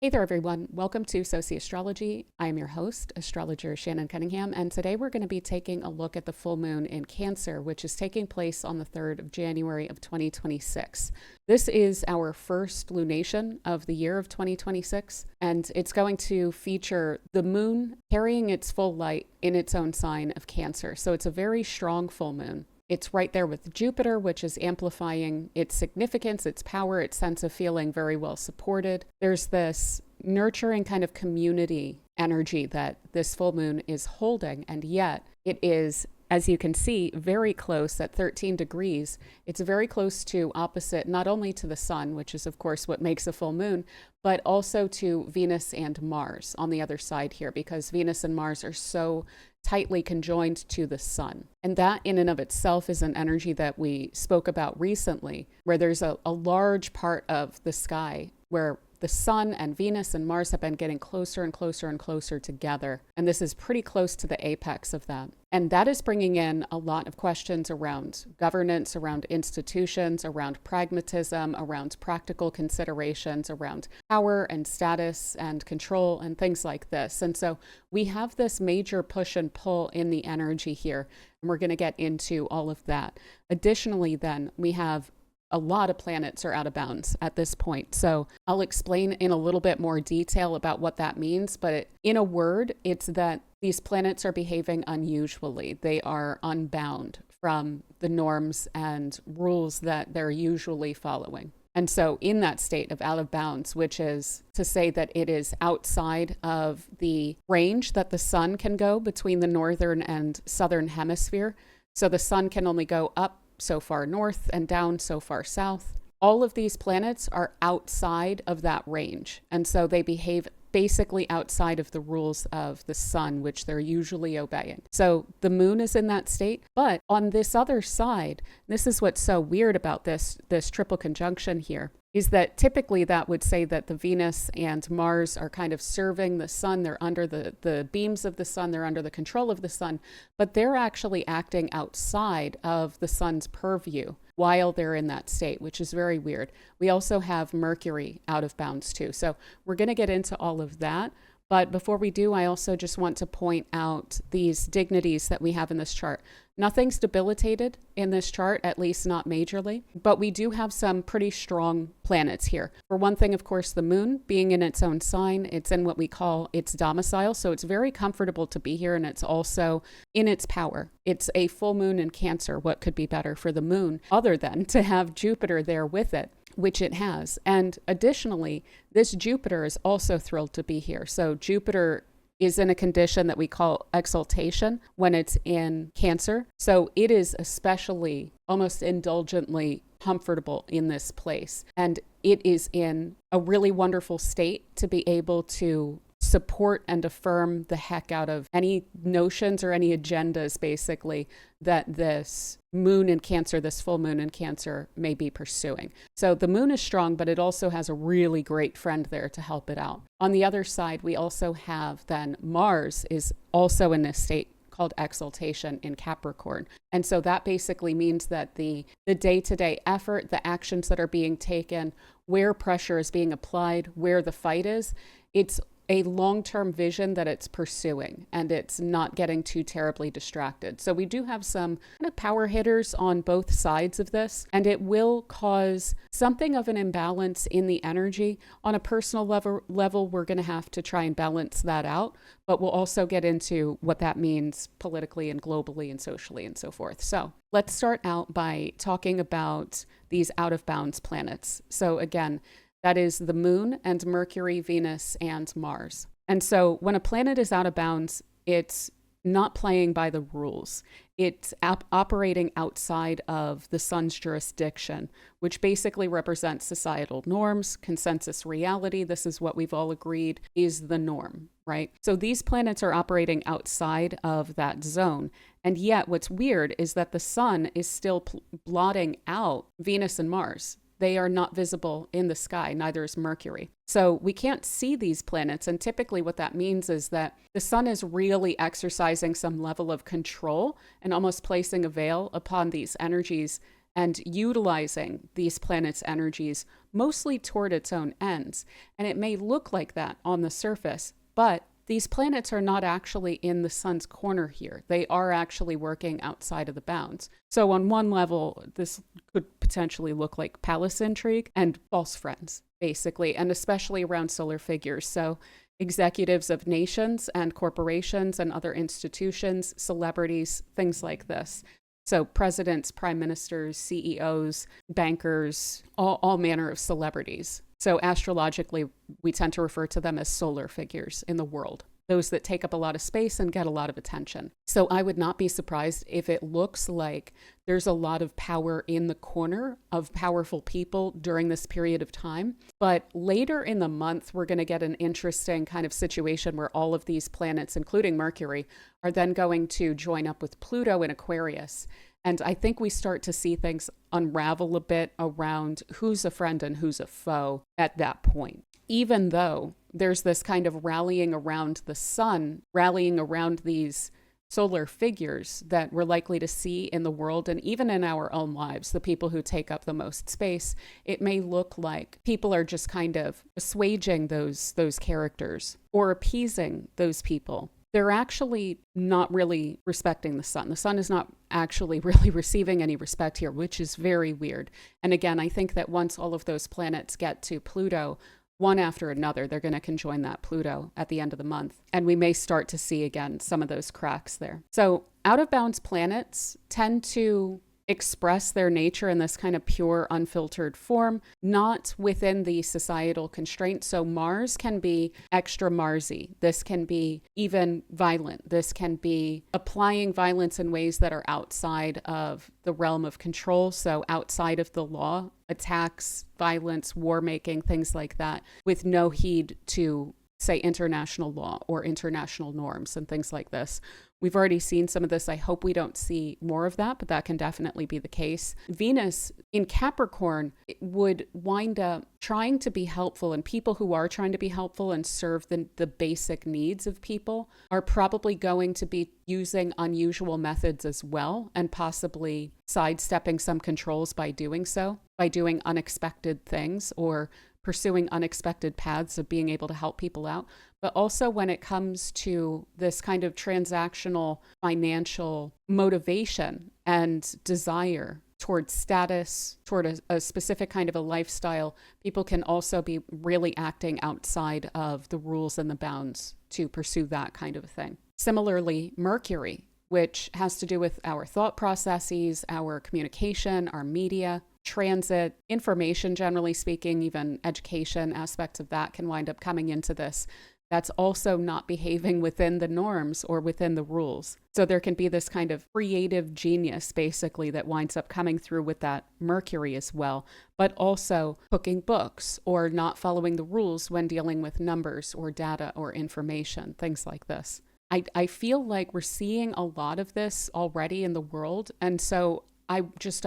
Hey there, everyone. Welcome to Sociastrology. I am your host, astrologer Shannon Cunningham, and today we're going to be taking a look at the full moon in Cancer, which is taking place on the 3rd of January of 2026. This is our first lunation of the year of 2026, and it's going to feature the moon carrying its full light in its own sign of Cancer. So it's a very strong full moon. It's right there with Jupiter, which is amplifying its significance, its power, its sense of feeling very well supported. There's this nurturing kind of community energy that this full moon is holding, and yet it is, as you can see, very close at 13 degrees. It's very close to opposite, not only to the sun, which is of course what makes a full moon, but also to Venus and Mars on the other side here, because Venus and Mars are so tightly conjoined to the sun. And that in and of itself is an energy that we spoke about recently, where there's a large part of the sky where the sun and Venus and Mars have been getting closer and closer and closer together. And this is pretty close to the apex of that. And that is bringing in a lot of questions around governance, around institutions, around pragmatism, around practical considerations, around power and status and control and things like this. And so we have this major push and pull in the energy here, and we're going to get into all of that. Additionally, then, we have a lot of planets are out of bounds at this point. So I'll explain in a little bit more detail about what that means. But in a word, it's that these planets are behaving unusually. They are unbound from the norms and rules that they're usually following. And so in that state of out of bounds, which is to say that it is outside of the range that the sun can go between the northern and southern hemisphere. So the sun can only go up so far north and down so far south. All of these planets are outside of that range. And so they behave basically outside of the rules of the sun, which they're usually obeying. So the moon is in that state. But on this other side, this is what's so weird about this triple conjunction here, is that typically that would say that the Venus and Mars are kind of serving the sun. They're under the beams of the sun. They're under the control of the sun, but they're actually acting outside of the sun's purview while they're in that state, which is very weird. We also have Mercury out of bounds too. So we're going to get into all of that. But before we do, I also just want to point out these dignities that we have in this chart. Nothing's debilitated in this chart, at least not majorly, but we do have some pretty strong planets here. For one thing, of course, the moon being in its own sign, it's in what we call its domicile. So it's very comfortable to be here, and it's also in its power. It's a full moon in Cancer. What could be better for the moon other than to have Jupiter there with it, which it has. And additionally, this Jupiter is also thrilled to be here. So Jupiter is in a condition that we call exaltation when it's in Cancer. So it is especially almost indulgently comfortable in this place. And it is in a really wonderful state to be able to support and affirm the heck out of any notions or any agendas, basically, that this moon in Cancer, this full moon in Cancer, may be pursuing. So the moon is strong, but it also has a really great friend there to help it out. On the other side, we also have then Mars is also in this state called exaltation in Capricorn. And so that basically means that the day-to-day effort, the actions that are being taken, where pressure is being applied, where the fight is, it's a long-term vision that it's pursuing, and it's not getting too terribly distracted. So we do have some kind of power hitters on both sides of this, and it will cause something of an imbalance in the energy. On a personal level, we're going to have to try and balance that out, but we'll also get into what that means politically and globally and socially and so forth. So let's start out by talking about these out-of-bounds planets. So again, that is the moon and Mercury, Venus, and Mars. And so when a planet is out of bounds, it's not playing by the rules. It's operating outside of the sun's jurisdiction, which basically represents societal norms, consensus reality. This is what we've all agreed is the norm, right? So these planets are operating outside of that zone. And yet what's weird is that the sun is still blotting out Venus and Mars. They are not visible in the sky, neither is Mercury. So we can't see these planets. And typically what that means is that the sun is really exercising some level of control and almost placing a veil upon these energies and utilizing these planets' energies mostly toward its own ends. And it may look like that on the surface, but these planets are not actually in the sun's corner here. They are actually working outside of the bounds. So on one level, this could potentially look like palace intrigue and false friends, basically, and especially around solar figures. So executives of nations and corporations and other institutions, celebrities, things like this. So presidents, prime ministers, CEOs, bankers, all manner of celebrities. So astrologically, we tend to refer to them as solar figures in the world, those that take up a lot of space and get a lot of attention. So I would not be surprised if it looks like there's a lot of power in the corner of powerful people during this period of time. But later in the month, we're going to get an interesting kind of situation where all of these planets, including Mercury, are then going to join up with Pluto in Aquarius. And I think we start to see things unravel a bit around who's a friend and who's a foe at that point. Even though there's this kind of rallying around the sun, rallying around these solar figures that we're likely to see in the world and even in our own lives, the people who take up the most space, it may look like people are just kind of assuaging those characters or appeasing those people. They're actually not really respecting the sun. The sun is not actually really receiving any respect here, which is very weird. And again, I think that once all of those planets get to Pluto, one after another, they're going to conjoin that Pluto at the end of the month. And we may start to see again some of those cracks there. So out of bounds planets tend to express their nature in this kind of pure, unfiltered form, not within the societal constraints. So Mars can be extra Marsy. This can be even violent. This can be applying violence in ways that are outside of the realm of control. So outside of the law, attacks, violence, war making, things like that, with no heed to, say, international law or international norms and things like this. We've already seen some of this. I hope we don't see more of that, but that can definitely be the case. Venus in Capricorn would wind up trying to be helpful, and people who are trying to be helpful and serve the basic needs of people are probably going to be using unusual methods as well, and possibly sidestepping some controls by doing so, by doing unexpected things or pursuing unexpected paths of being able to help people out. But also when it comes to this kind of transactional financial motivation and desire toward status, toward a specific kind of a lifestyle, people can also be really acting outside of the rules and the bounds to pursue that kind of a thing. Similarly, Mercury, which has to do with our thought processes, our communication, our media, transit, information, generally speaking, even education aspects of that can wind up coming into this. That's also not behaving within the norms or within the rules. So there can be this kind of creative genius, basically, that winds up coming through with that Mercury as well, but also cooking books or not following the rules when dealing with numbers or data or information, things like this. I feel like we're seeing a lot of this already in the world. And so I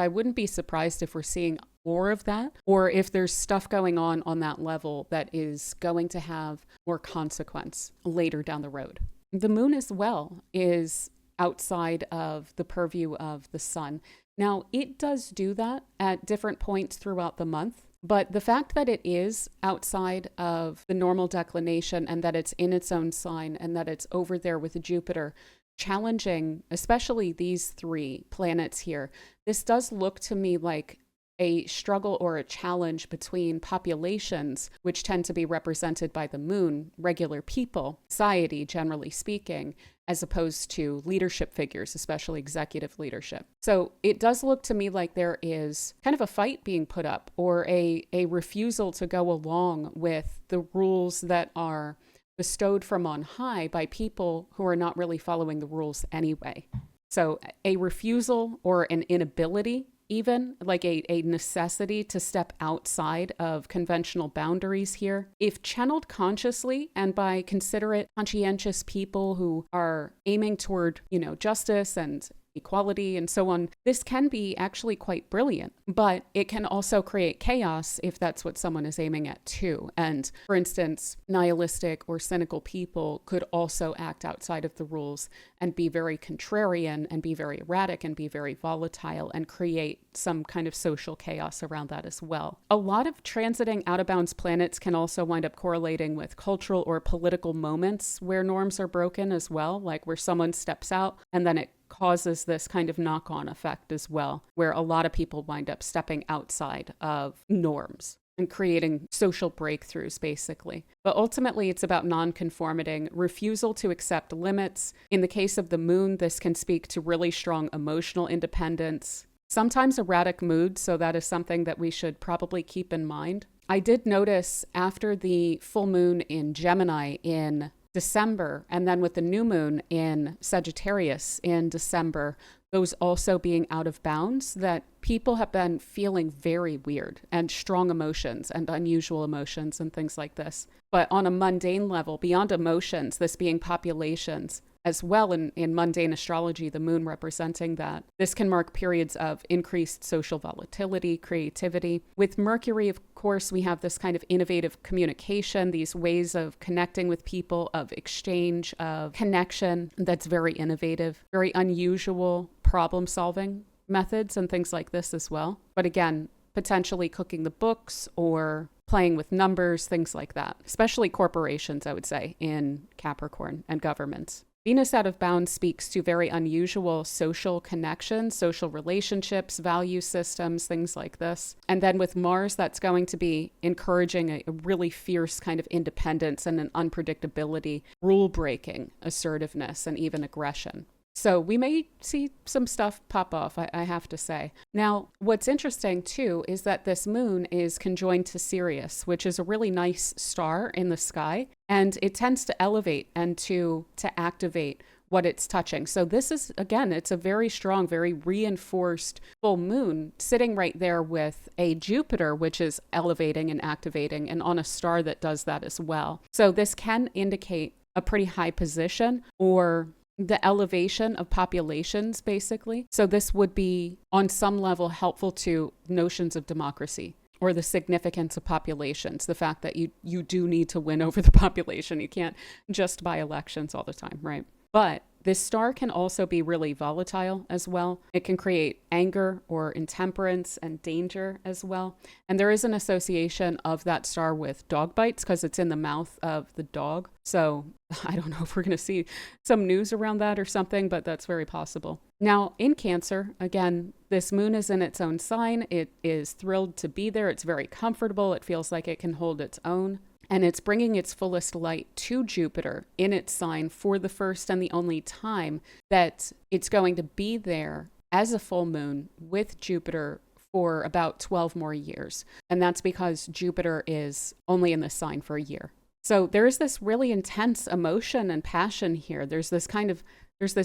wouldn't be surprised if we're seeing more of that, or if there's stuff going on that level that is going to have more consequence later down the road. The moon as well is outside of the purview of the sun. Now, it does do that at different points throughout the month, but the fact that it is outside of the normal declination and that it's in its own sign and that it's over there with Jupiter, challenging, especially these three planets here, this does look to me like a struggle or a challenge between populations, which tend to be represented by the moon, regular people, society, generally speaking, as opposed to leadership figures, especially executive leadership. So it does look to me like there is kind of a fight being put up, or a refusal to go along with the rules that are bestowed from on high by people who are not really following the rules anyway. So a refusal or an inability, even like a necessity to step outside of conventional boundaries here. If channeled consciously and by considerate, conscientious people who are aiming toward, justice and equality, and so on. This can be actually quite brilliant, but it can also create chaos if that's what someone is aiming at too. And for instance, nihilistic or cynical people could also act outside of the rules and be very contrarian and be very erratic and be very volatile and create some kind of social chaos around that as well. A lot of transiting out of bounds planets can also wind up correlating with cultural or political moments where norms are broken as well, like where someone steps out and then it causes this kind of knock-on effect as well, where a lot of people wind up stepping outside of norms and creating social breakthroughs, basically. But ultimately, it's about non-conforming, refusal to accept limits. In the case of the moon, this can speak to really strong emotional independence, sometimes erratic moods, so that is something that we should probably keep in mind. I did notice after the full moon in Gemini in December, and then with the new moon in Sagittarius in December, those also being out of bounds, that people have been feeling very weird and strong emotions and unusual emotions and things like this. But on a mundane level, beyond emotions, this being populations, as well in mundane astrology, the moon representing that, this can mark periods of increased social volatility, creativity. With Mercury, of course, we have this kind of innovative communication, these ways of connecting with people, of exchange, of connection that's very innovative, very unusual problem solving methods and things like this as well. But again, potentially cooking the books or playing with numbers, things like that, especially corporations, I would say, in Capricorn, and governments. Venus out of bounds speaks to very unusual social connections, social relationships, value systems, things like this. And then with Mars, that's going to be encouraging a really fierce kind of independence and an unpredictability, rule-breaking, assertiveness, and even aggression. So we may see some stuff pop off, I have to say. Now, what's interesting too is that this moon is conjoined to Sirius, which is a really nice star in the sky, and it tends to elevate and to activate what it's touching. So this is, again, it's a very strong, very reinforced full moon sitting right there with a Jupiter, which is elevating and activating, and on a star that does that as well. So this can indicate a pretty high position or the elevation of populations, basically. So this would be, on some level, helpful to notions of democracy or the significance of populations, the fact that you do need to win over the population. You can't just buy elections all the time, right? But this star can also be really volatile as well. It can create anger or intemperance and danger as well. And there is an association of that star with dog bites because it's in the mouth of the dog. So I don't know if we're going to see some news around that or something, but that's very possible. Now, in Cancer, again, this moon is in its own sign. It is thrilled to be there. It's very comfortable. It feels like it can hold its own. And it's bringing its fullest light to Jupiter in its sign for the first and the only time that it's going to be there as a full moon with Jupiter for about 12 more years. And that's because Jupiter is only in this sign for a year. So there is this really intense emotion and passion here. There's this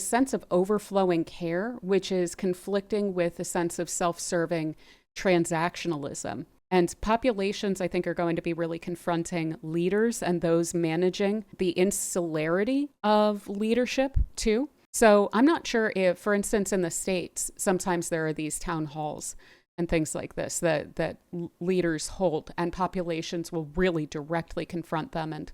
sense of overflowing care, which is conflicting with a sense of self-serving transactionalism. And populations, I think, are going to be really confronting leaders and those managing the insularity of leadership, too. So I'm not sure if, for instance, in the States, sometimes there are these town halls and things like this that leaders hold, and populations will really directly confront them and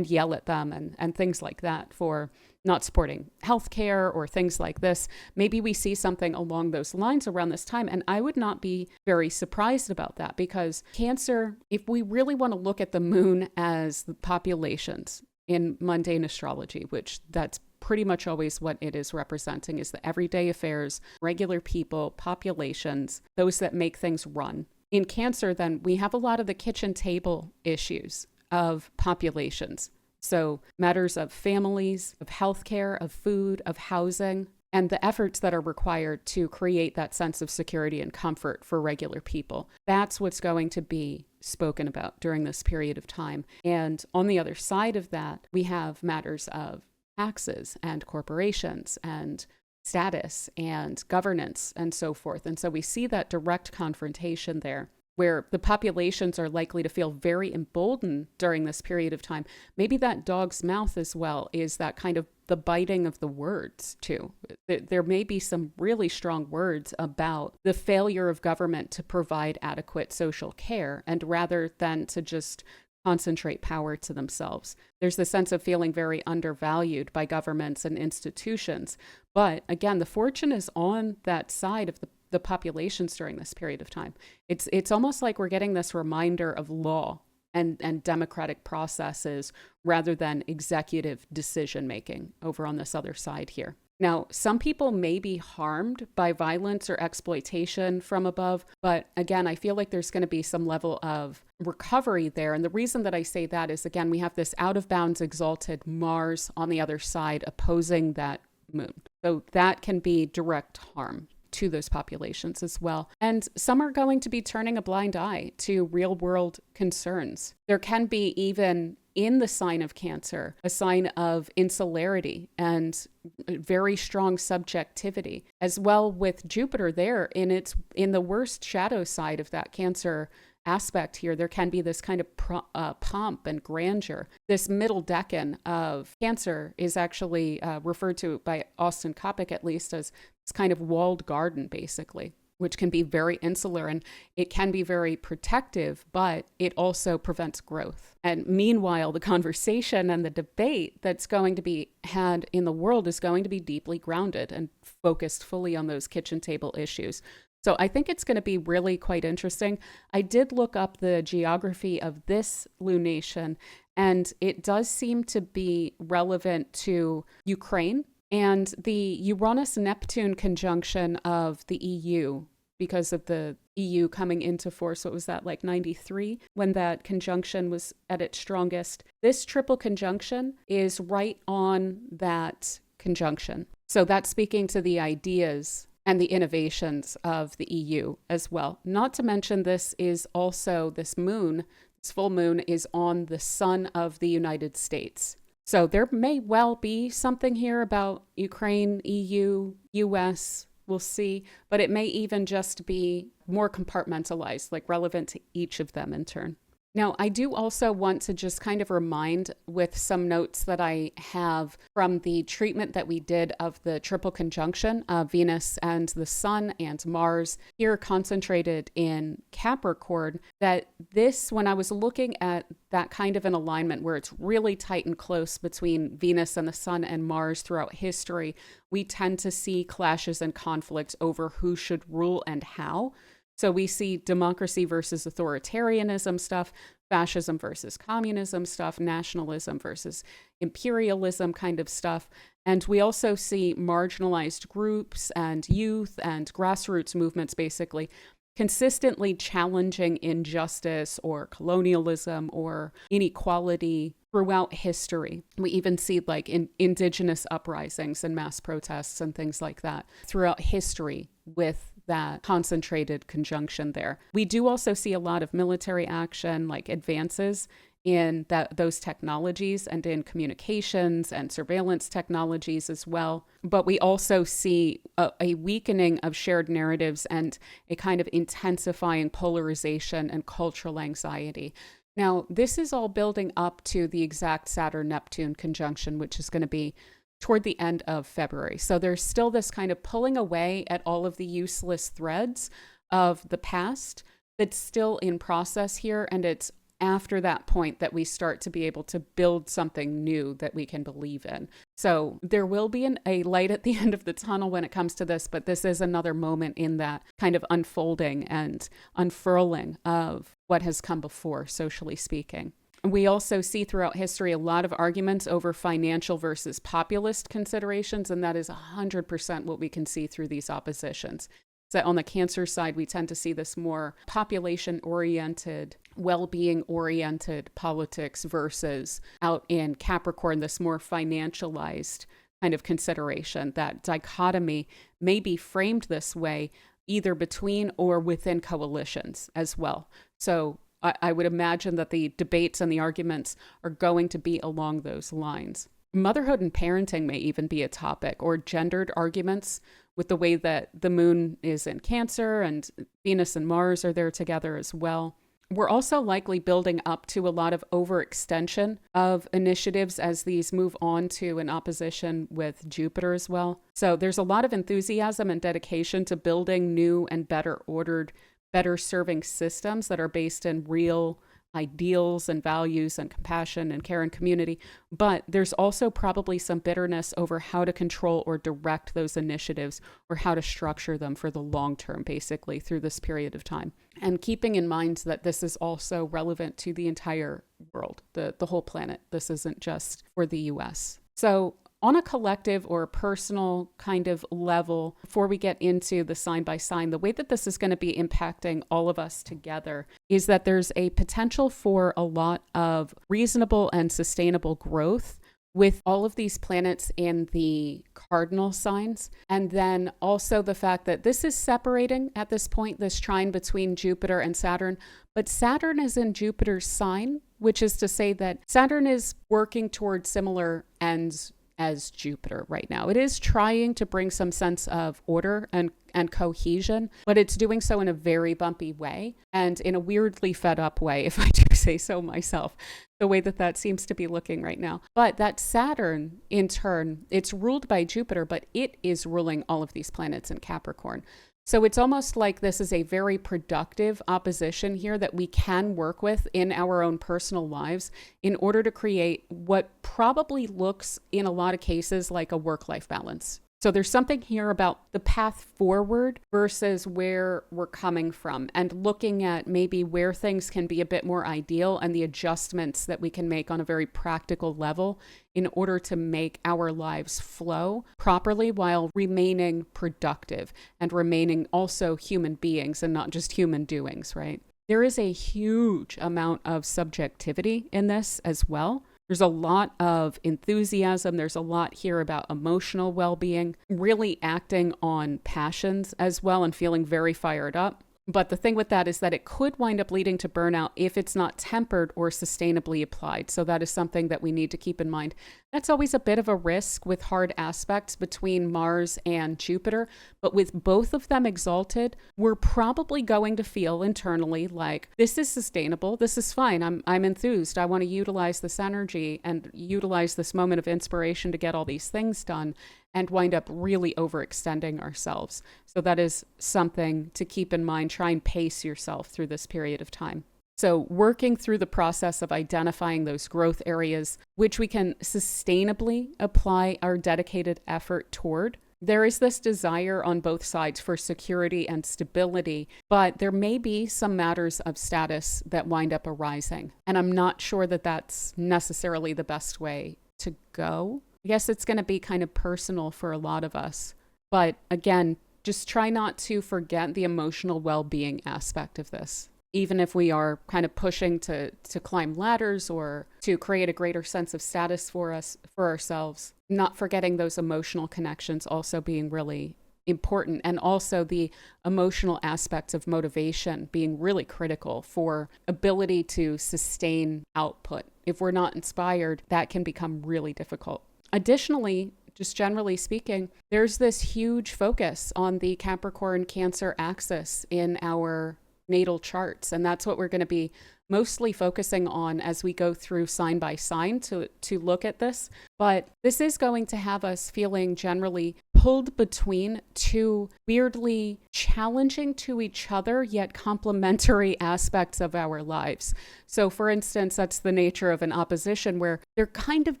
yell at them and things like that for not supporting healthcare or things like this. Maybe we see something along those lines around this time, and I would not be very surprised about that, because Cancer, if we really want to look at the moon as the populations in mundane astrology, which that's pretty much always what it is representing, is the everyday affairs, regular people, populations, those that make things run. In Cancer, then, we have a lot of the kitchen table issues of populations. So matters of families, of healthcare, of food, of housing, and the efforts that are required to create that sense of security and comfort for regular people. That's what's going to be spoken about during this period of time. And on the other side of that, we have matters of taxes and corporations and status and governance and so forth. And so we see that direct confrontation there, where the populations are likely to feel very emboldened during this period of time. Maybe that dog's mouth as well is that kind of the biting of the words too. There may be some really strong words about the failure of government to provide adequate social care, and rather than to just concentrate power to themselves. There's the sense of feeling very undervalued by governments and institutions. But again, the fortune is on that side of the populations during this period of time. It's almost like we're getting this reminder of law and democratic processes rather than executive decision making over on this other side here. Now, some people may be harmed by violence or exploitation from above, but again, I feel like there's going to be some level of recovery there. And the reason that I say that is, again, we have this out of bounds exalted Mars on the other side opposing that moon. So that can be direct harm to those populations as well. And some are going to be turning a blind eye to real world concerns. There can be, even in the sign of Cancer, a sign of insularity and very strong subjectivity, as well with Jupiter there in the worst shadow side of that Cancer aspect here. There can be this kind of pomp and grandeur. This middle decan of Cancer is actually referred to by Austin Coppock, at least, as this kind of walled garden, basically, which can be very insular, and it can be very protective, but it also prevents growth. And meanwhile, the conversation and the debate that's going to be had in the world is going to be deeply grounded and focused fully on those kitchen table issues. So I think it's going to be really quite interesting. I did look up the geography of this lunation, and it does seem to be relevant to Ukraine and the Uranus-Neptune conjunction of the EU, because of the EU coming into force. What was that, like 93, when that conjunction was at its strongest? This triple conjunction is right on that conjunction. So that's speaking to the ideas and the innovations of the EU as well. Not to mention, this is also, this full moon is on the sun of the United States. So there may well be something here about Ukraine, EU, US, we'll see, but it may even just be more compartmentalized, like relevant to each of them in turn. Now, I do also want to just kind of remind with some notes that I have from the treatment that we did of the triple conjunction of Venus and the Sun and Mars here concentrated in Capricorn, that this, when I was looking at that kind of an alignment where it's really tight and close between Venus and the Sun and Mars throughout history, we tend to see clashes and conflicts over who should rule and how. So we see democracy versus authoritarianism stuff, fascism versus communism stuff, nationalism versus imperialism kind of stuff. And we also see marginalized groups and youth and grassroots movements basically consistently challenging injustice or colonialism or inequality throughout history. We even see like indigenous uprisings and mass protests and things like that throughout history with that concentrated conjunction there. We do also see a lot of military action, like advances in those technologies and in communications and surveillance technologies as well. But we also see a weakening of shared narratives and a kind of intensifying polarization and cultural anxiety. Now, this is all building up to the exact Saturn-Neptune conjunction, which is going to be toward the end of February. So there's still this kind of pulling away at all of the useless threads of the past that's still in process here. And it's after that point that we start to be able to build something new that we can believe in. So there will be a light at the end of the tunnel when it comes to this, but this is another moment in that kind of unfolding and unfurling of what has come before, socially speaking. We also see throughout history a lot of arguments over financial versus populist considerations, and that is 100% what we can see through these oppositions. So on the Cancer side, we tend to see this more population-oriented, well-being-oriented politics versus out in Capricorn, this more financialized kind of consideration. That dichotomy may be framed this way either between or within coalitions as well. So I would imagine that the debates and the arguments are going to be along those lines. Motherhood and parenting may even be a topic, or gendered arguments with the way that the moon is in Cancer and Venus and Mars are there together as well. We're also likely building up to a lot of overextension of initiatives as these move on to an opposition with Jupiter as well. So there's a lot of enthusiasm and dedication to building new and better ordered, better serving systems that are based in real ideals and values and compassion and care and community. But there's also probably some bitterness over how to control or direct those initiatives or how to structure them for the long term, basically, through this period of time. And keeping in mind that this is also relevant to the entire world, the whole planet. This isn't just for the US. So on a collective or personal kind of level, before we get into the sign by sign, the way that this is going to be impacting all of us together is that there's a potential for a lot of reasonable and sustainable growth with all of these planets in the cardinal signs. And then also the fact that this is separating at this point, this trine between Jupiter and Saturn. But Saturn is in Jupiter's sign, which is to say that Saturn is working towards similar ends as Jupiter right now. It is trying to bring some sense of order and cohesion, but it's doing so in a very bumpy way and in a weirdly fed up way, if I do say so myself, the way that that seems to be looking right now. But that Saturn, in turn, it's ruled by Jupiter, but it is ruling all of these planets in Capricorn. So it's almost like this is a very productive opposition here that we can work with in our own personal lives in order to create what probably looks in a lot of cases like a work-life balance. So there's something here about the path forward versus where we're coming from and looking at maybe where things can be a bit more ideal and the adjustments that we can make on a very practical level in order to make our lives flow properly while remaining productive and remaining also human beings and not just human doings, right? There is a huge amount of subjectivity in this as well. There's a lot of enthusiasm. There's a lot here about emotional well-being, really acting on passions as well and feeling very fired up. But the thing with that is that it could wind up leading to burnout if it's not tempered or sustainably applied. So that is something that we need to keep in mind. That's always a bit of a risk with hard aspects between Mars and Jupiter. But with both of them exalted, we're probably going to feel internally like this is sustainable. This is fine. I'm enthused. I want to utilize this energy and utilize this moment of inspiration to get all these things done and wind up really overextending ourselves. So that is something to keep in mind. Try and pace yourself through this period of time. So working through the process of identifying those growth areas, which we can sustainably apply our dedicated effort toward. There is this desire on both sides for security and stability, but there may be some matters of status that wind up arising. And I'm not sure that that's necessarily the best way to go. I guess it's going to be kind of personal for a lot of us. But again, just try not to forget the emotional well-being aspect of this. Even if we are kind of pushing to climb ladders or to create a greater sense of status for ourselves, not forgetting those emotional connections also being really important, and also the emotional aspects of motivation being really critical for ability to sustain output. If we're not inspired, that can become really difficult. Additionally, just generally speaking, there's this huge focus on the Capricorn-Cancer axis in our natal charts. And that's what we're going to be mostly focusing on as we go through sign by sign to look at this. But this is going to have us feeling generally pulled between two weirdly challenging to each other yet complementary aspects of our lives. So for instance, that's the nature of an opposition where they're kind of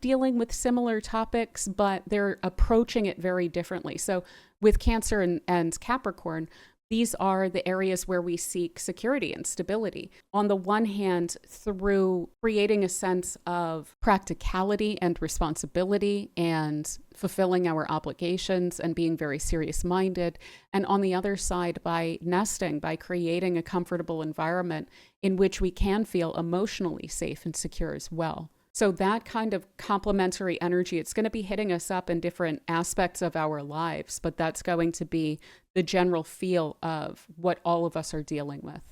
dealing with similar topics, but they're approaching it very differently. So with Cancer and Capricorn, these are the areas where we seek security and stability. On the one hand, through creating a sense of practicality and responsibility and fulfilling our obligations and being very serious-minded. And on the other side, by nesting, by creating a comfortable environment in which we can feel emotionally safe and secure as well. So that kind of complementary energy, it's going to be hitting us up in different aspects of our lives, but that's going to be the general feel of what all of us are dealing with.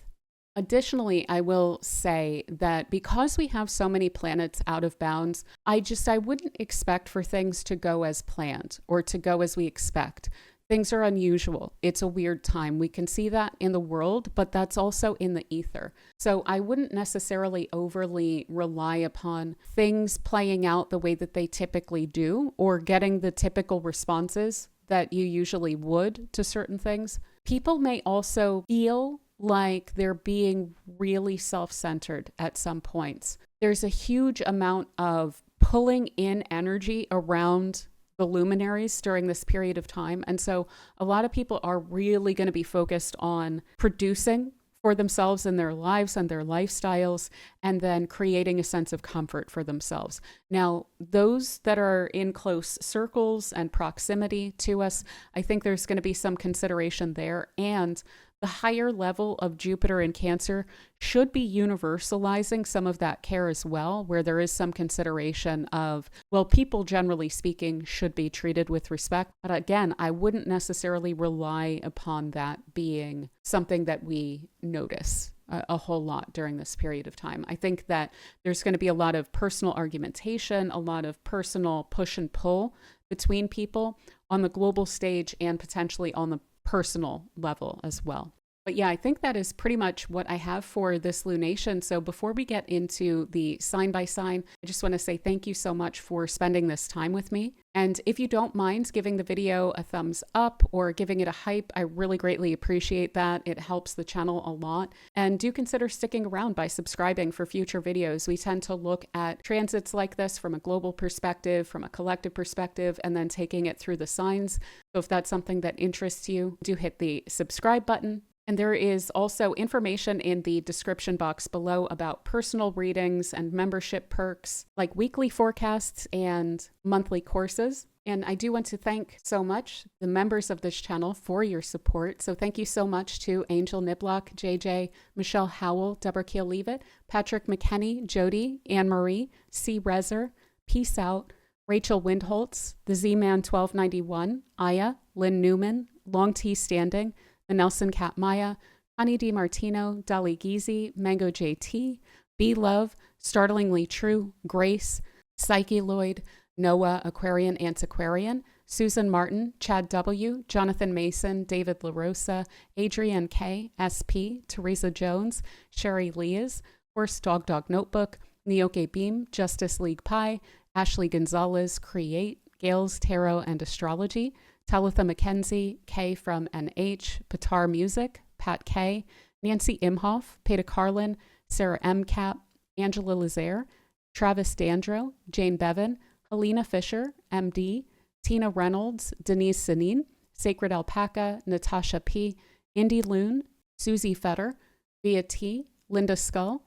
Additionally, I will say that because we have so many planets out of bounds, I wouldn't expect for things to go as planned or to go as we expect. things are unusual. It's a weird time. We can see that in the world, but that's also in the ether. So I wouldn't necessarily overly rely upon things playing out the way that they typically do or getting the typical responses that you usually would to certain things. People may also feel like they're being really self-centered at some points. There's a huge amount of pulling in energy around the luminaries during this period of time. And so a lot of people are really going to be focused on producing for themselves in their lives and their lifestyles, and then creating a sense of comfort for themselves. Now, those that are in close circles and proximity to us, I think there's going to be some consideration there. And the higher level of Jupiter in Cancer should be universalizing some of that care as well, where there is some consideration of, well, people generally speaking should be treated with respect. But again, I wouldn't necessarily rely upon that being something that we notice a whole lot during this period of time. I think that there's going to be a lot of personal argumentation, a lot of personal push and pull between people on the global stage and potentially on the personal level as well. But yeah, I think that is pretty much what I have for this lunation. So before we get into the sign by sign, I just want to say thank you so much for spending this time with me. And if you don't mind giving the video a thumbs up or giving it a hype, I really greatly appreciate that. It helps the channel a lot. And do consider sticking around by subscribing for future videos. We tend to look at transits like this from a global perspective, from a collective perspective, and then taking it through the signs. So if that's something that interests you, do hit the subscribe button. And there is also information in the description box below about personal readings and membership perks, like weekly forecasts and monthly courses. And I do want to thank so much the members of this channel for your support. So thank you so much to Angel Niblock, JJ, Michelle Howell, Deborah Keel-Leavitt, Patrick McKenney, Jody, Anne-Marie, C. Rezer, Peace Out, Rachel Windholtz, the Z-Man 1291, Aya, Lynn Newman, Long T Standing, the Nelson Cat Maya, Connie DiMartino, Dolly Geezy, Mango JT, B Love, Startlingly True, Grace, Psyche Lloyd, Noah, Aquarian Antiquarian, Susan Martin, Chad W, Jonathan Mason, David LaRosa, Adrienne K, SP, Teresa Jones, Sherry Leas, Horse Dog Dog Notebook, Nioke Beam, Justice League Pie, Ashley Gonzalez, Create, Gales Tarot and Astrology, Talitha McKenzie, K from NH, Patar Music, Pat K, Nancy Imhoff, Peta Carlin, Sarah M. Cap, Angela Lazaire, Travis Dandro, Jane Bevan, Helena Fisher, MD, Tina Reynolds, Denise Sanin, Sacred Alpaca, Natasha P, Indy Loon, Susie Fetter, Via T, Linda Skull,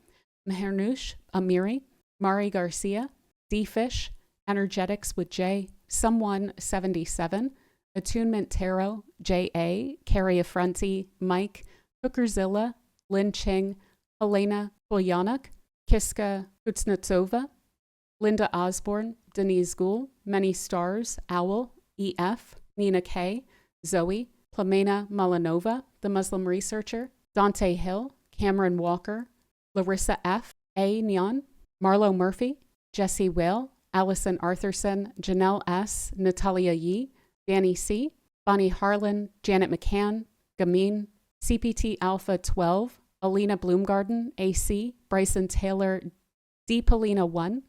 Mehernouche Amiri, Mari Garcia, D Fish, Energetics with J, Someone 77, Attunement Tarot, J.A., Carrie Affronti, Mike, Hookerzilla, Lynn Ching, Helena Polyanuk, Kiska Kuznetsova, Linda Osborne, Denise Gould, Many Stars, Owl, E.F., Nina K., Zoe, Plamena Malanova, The Muslim Researcher, Dante Hill, Cameron Walker, Larissa F., A. Nyan, Marlo Murphy, Jesse Whale, Allison Arthurson, Janelle S., Natalia Yee, Danny C., Bonnie Harlan, Janet McCann, Gamine, CPT Alpha 12, Alina Bloomgarden, AC, Bryson Taylor, D. Polina 1,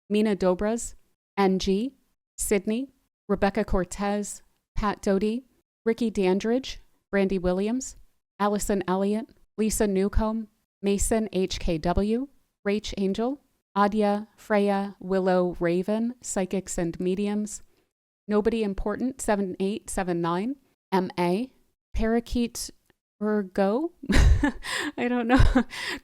Mina Dobras, NG, Sydney, Rebecca Cortez, Pat Doty, Ricky Dandridge, Brandy Williams, Allison Elliott, Lisa Newcomb, Mason HKW, Rach Angel, Adya, Freya, Willow Raven, Psychics and Mediums, Nobody Important 7879, MA, Parakeet Virgo, I don't know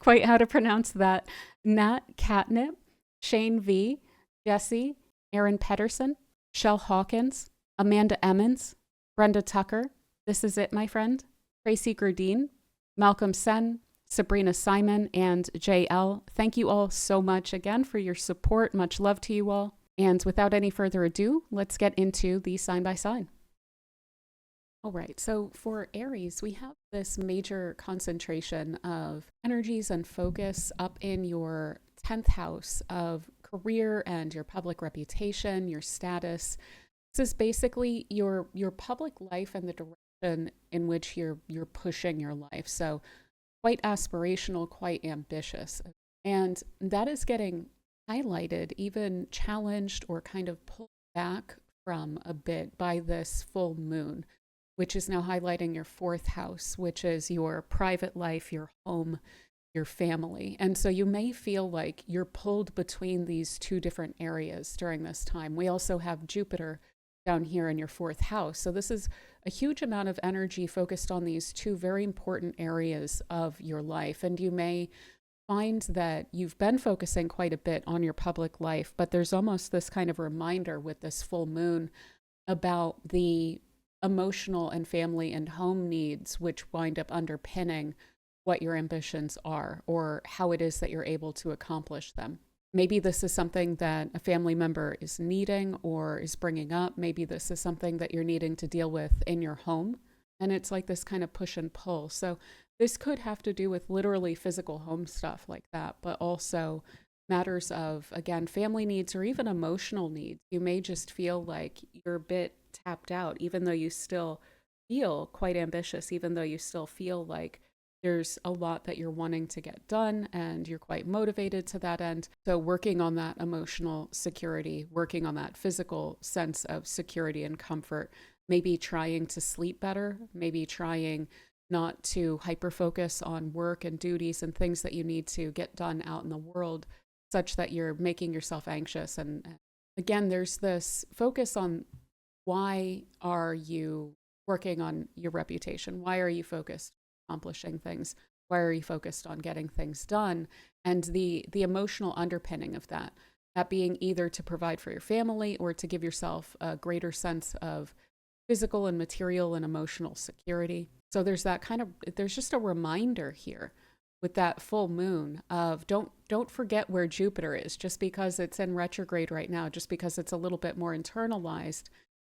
quite how to pronounce that, Nat Catnip, Shane V, Jesse, Aaron Pedersen, Shell Hawkins, Amanda Emmons, Brenda Tucker, This Is It, My Friend, Tracy Gerdine, Malcolm Sen, Sabrina Simon, and JL. Thank you all so much again for your support. Much love to you all. And without any further ado, let's get into the sign by sign. All right, so for Aries, we have this major concentration of energies and focus up in your 10th house of career and your public reputation, your status. This is basically your public life and the direction in which you're pushing your life. So quite aspirational, quite ambitious. And that is getting highlighted, even challenged or kind of pulled back from a bit by this full moon, which is now highlighting your fourth house, which is your private life, your home, your family. And so you may feel like you're pulled between these two different areas during this time. We also have Jupiter down here in your fourth house. So this is a huge amount of energy focused on these two very important areas of your life. And you may find that you've been focusing quite a bit on your public life, but there's almost this kind of reminder with this full moon about the emotional and family and home needs, which wind up underpinning what your ambitions are or how it is that you're able to accomplish them. Maybe this is something that a family member is needing or is bringing up. Maybe this is something that you're needing to deal with in your home. And it's like this kind of push and pull. So this could have to do with literally physical home stuff like that, but also matters of, again, family needs or even emotional needs. You may just feel like you're a bit tapped out, even though you still feel quite ambitious, even though you still feel like there's a lot that you're wanting to get done and you're quite motivated to that end. So working on that emotional security, working on that physical sense of security and comfort, maybe trying to sleep better, maybe trying not to hyper-focus on work and duties and things that you need to get done out in the world, such that you're making yourself anxious. And again, there's this focus on why are you working on your reputation? Why are you focused on accomplishing things? Why are you focused on getting things done? And the emotional underpinning of that being either to provide for your family or to give yourself a greater sense of physical and material and emotional security. So there's that kind of, there's just a reminder here with that full moon of don't forget where Jupiter is, just because it's in retrograde right now, just because it's a little bit more internalized,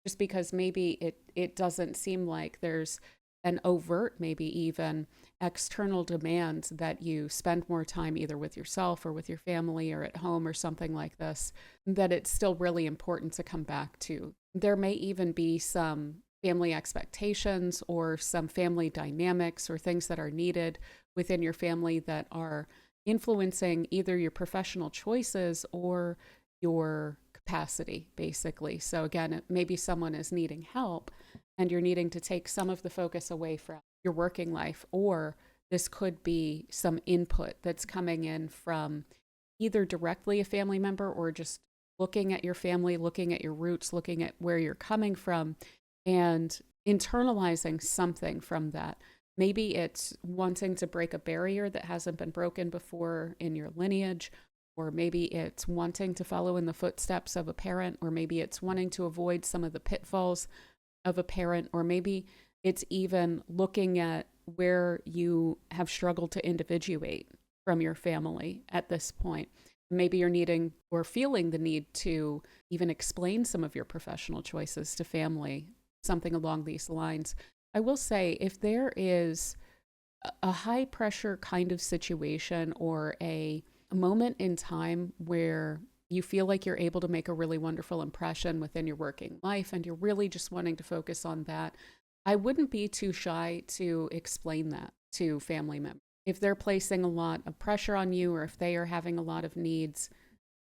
just because maybe it doesn't seem like there's an overt, maybe even external demand that you spend more time either with yourself or with your family or at home or something like this, that it's still really important to come back to. There may even be some family expectations or some family dynamics or things that are needed within your family that are influencing either your professional choices or your capacity, basically. So again, maybe someone is needing help and you're needing to take some of the focus away from your working life, or this could be some input that's coming in from either directly a family member or just looking at your family, looking at your roots, looking at where you're coming from and internalizing something from that. Maybe it's wanting to break a barrier that hasn't been broken before in your lineage, or maybe it's wanting to follow in the footsteps of a parent, or maybe it's wanting to avoid some of the pitfalls of a parent, or maybe it's even looking at where you have struggled to individuate from your family at this point. Maybe you're needing or feeling the need to even explain some of your professional choices to family, something along these lines. I will say, if there is a high pressure kind of situation or a moment in time where you feel like you're able to make a really wonderful impression within your working life and you're really just wanting to focus on that, I wouldn't be too shy to explain that to family members. If they're placing a lot of pressure on you or if they are having a lot of needs,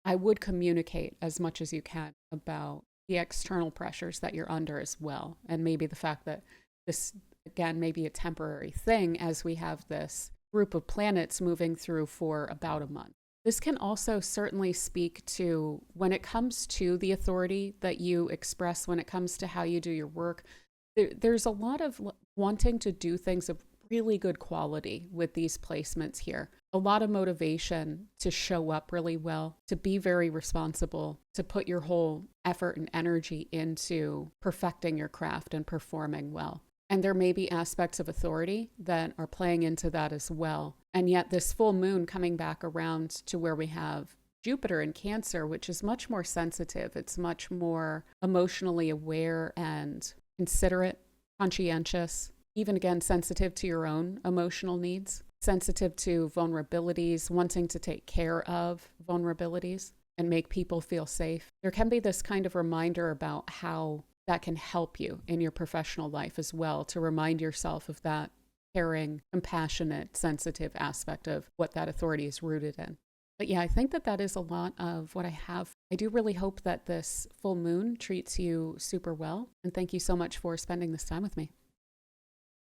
I would communicate as much as you can about the external pressures that you're under as well. And maybe the fact that this, again, may be a temporary thing as we have this group of planets moving through for about a month. This can also certainly speak to when it comes to the authority that you express, when it comes to how you do your work. There's a lot of wanting to do things of really good quality with these placements here. A lot of motivation to show up really well, to be very responsible, to put your whole effort and energy into perfecting your craft and performing well. And there may be aspects of authority that are playing into that as well. And yet this full moon coming back around to where we have Jupiter in Cancer, which is much more sensitive. It's much more emotionally aware and considerate, conscientious, even again, sensitive to your own emotional needs, sensitive to vulnerabilities, wanting to take care of vulnerabilities. and make people feel safe, there can be this kind of reminder about how that can help you in your professional life as well, to remind yourself of that caring, compassionate, sensitive aspect of what that authority is rooted in. But yeah, I think that that is a lot of what I have. I do really hope that this full moon treats you super well. And thank you so much for spending this time with me.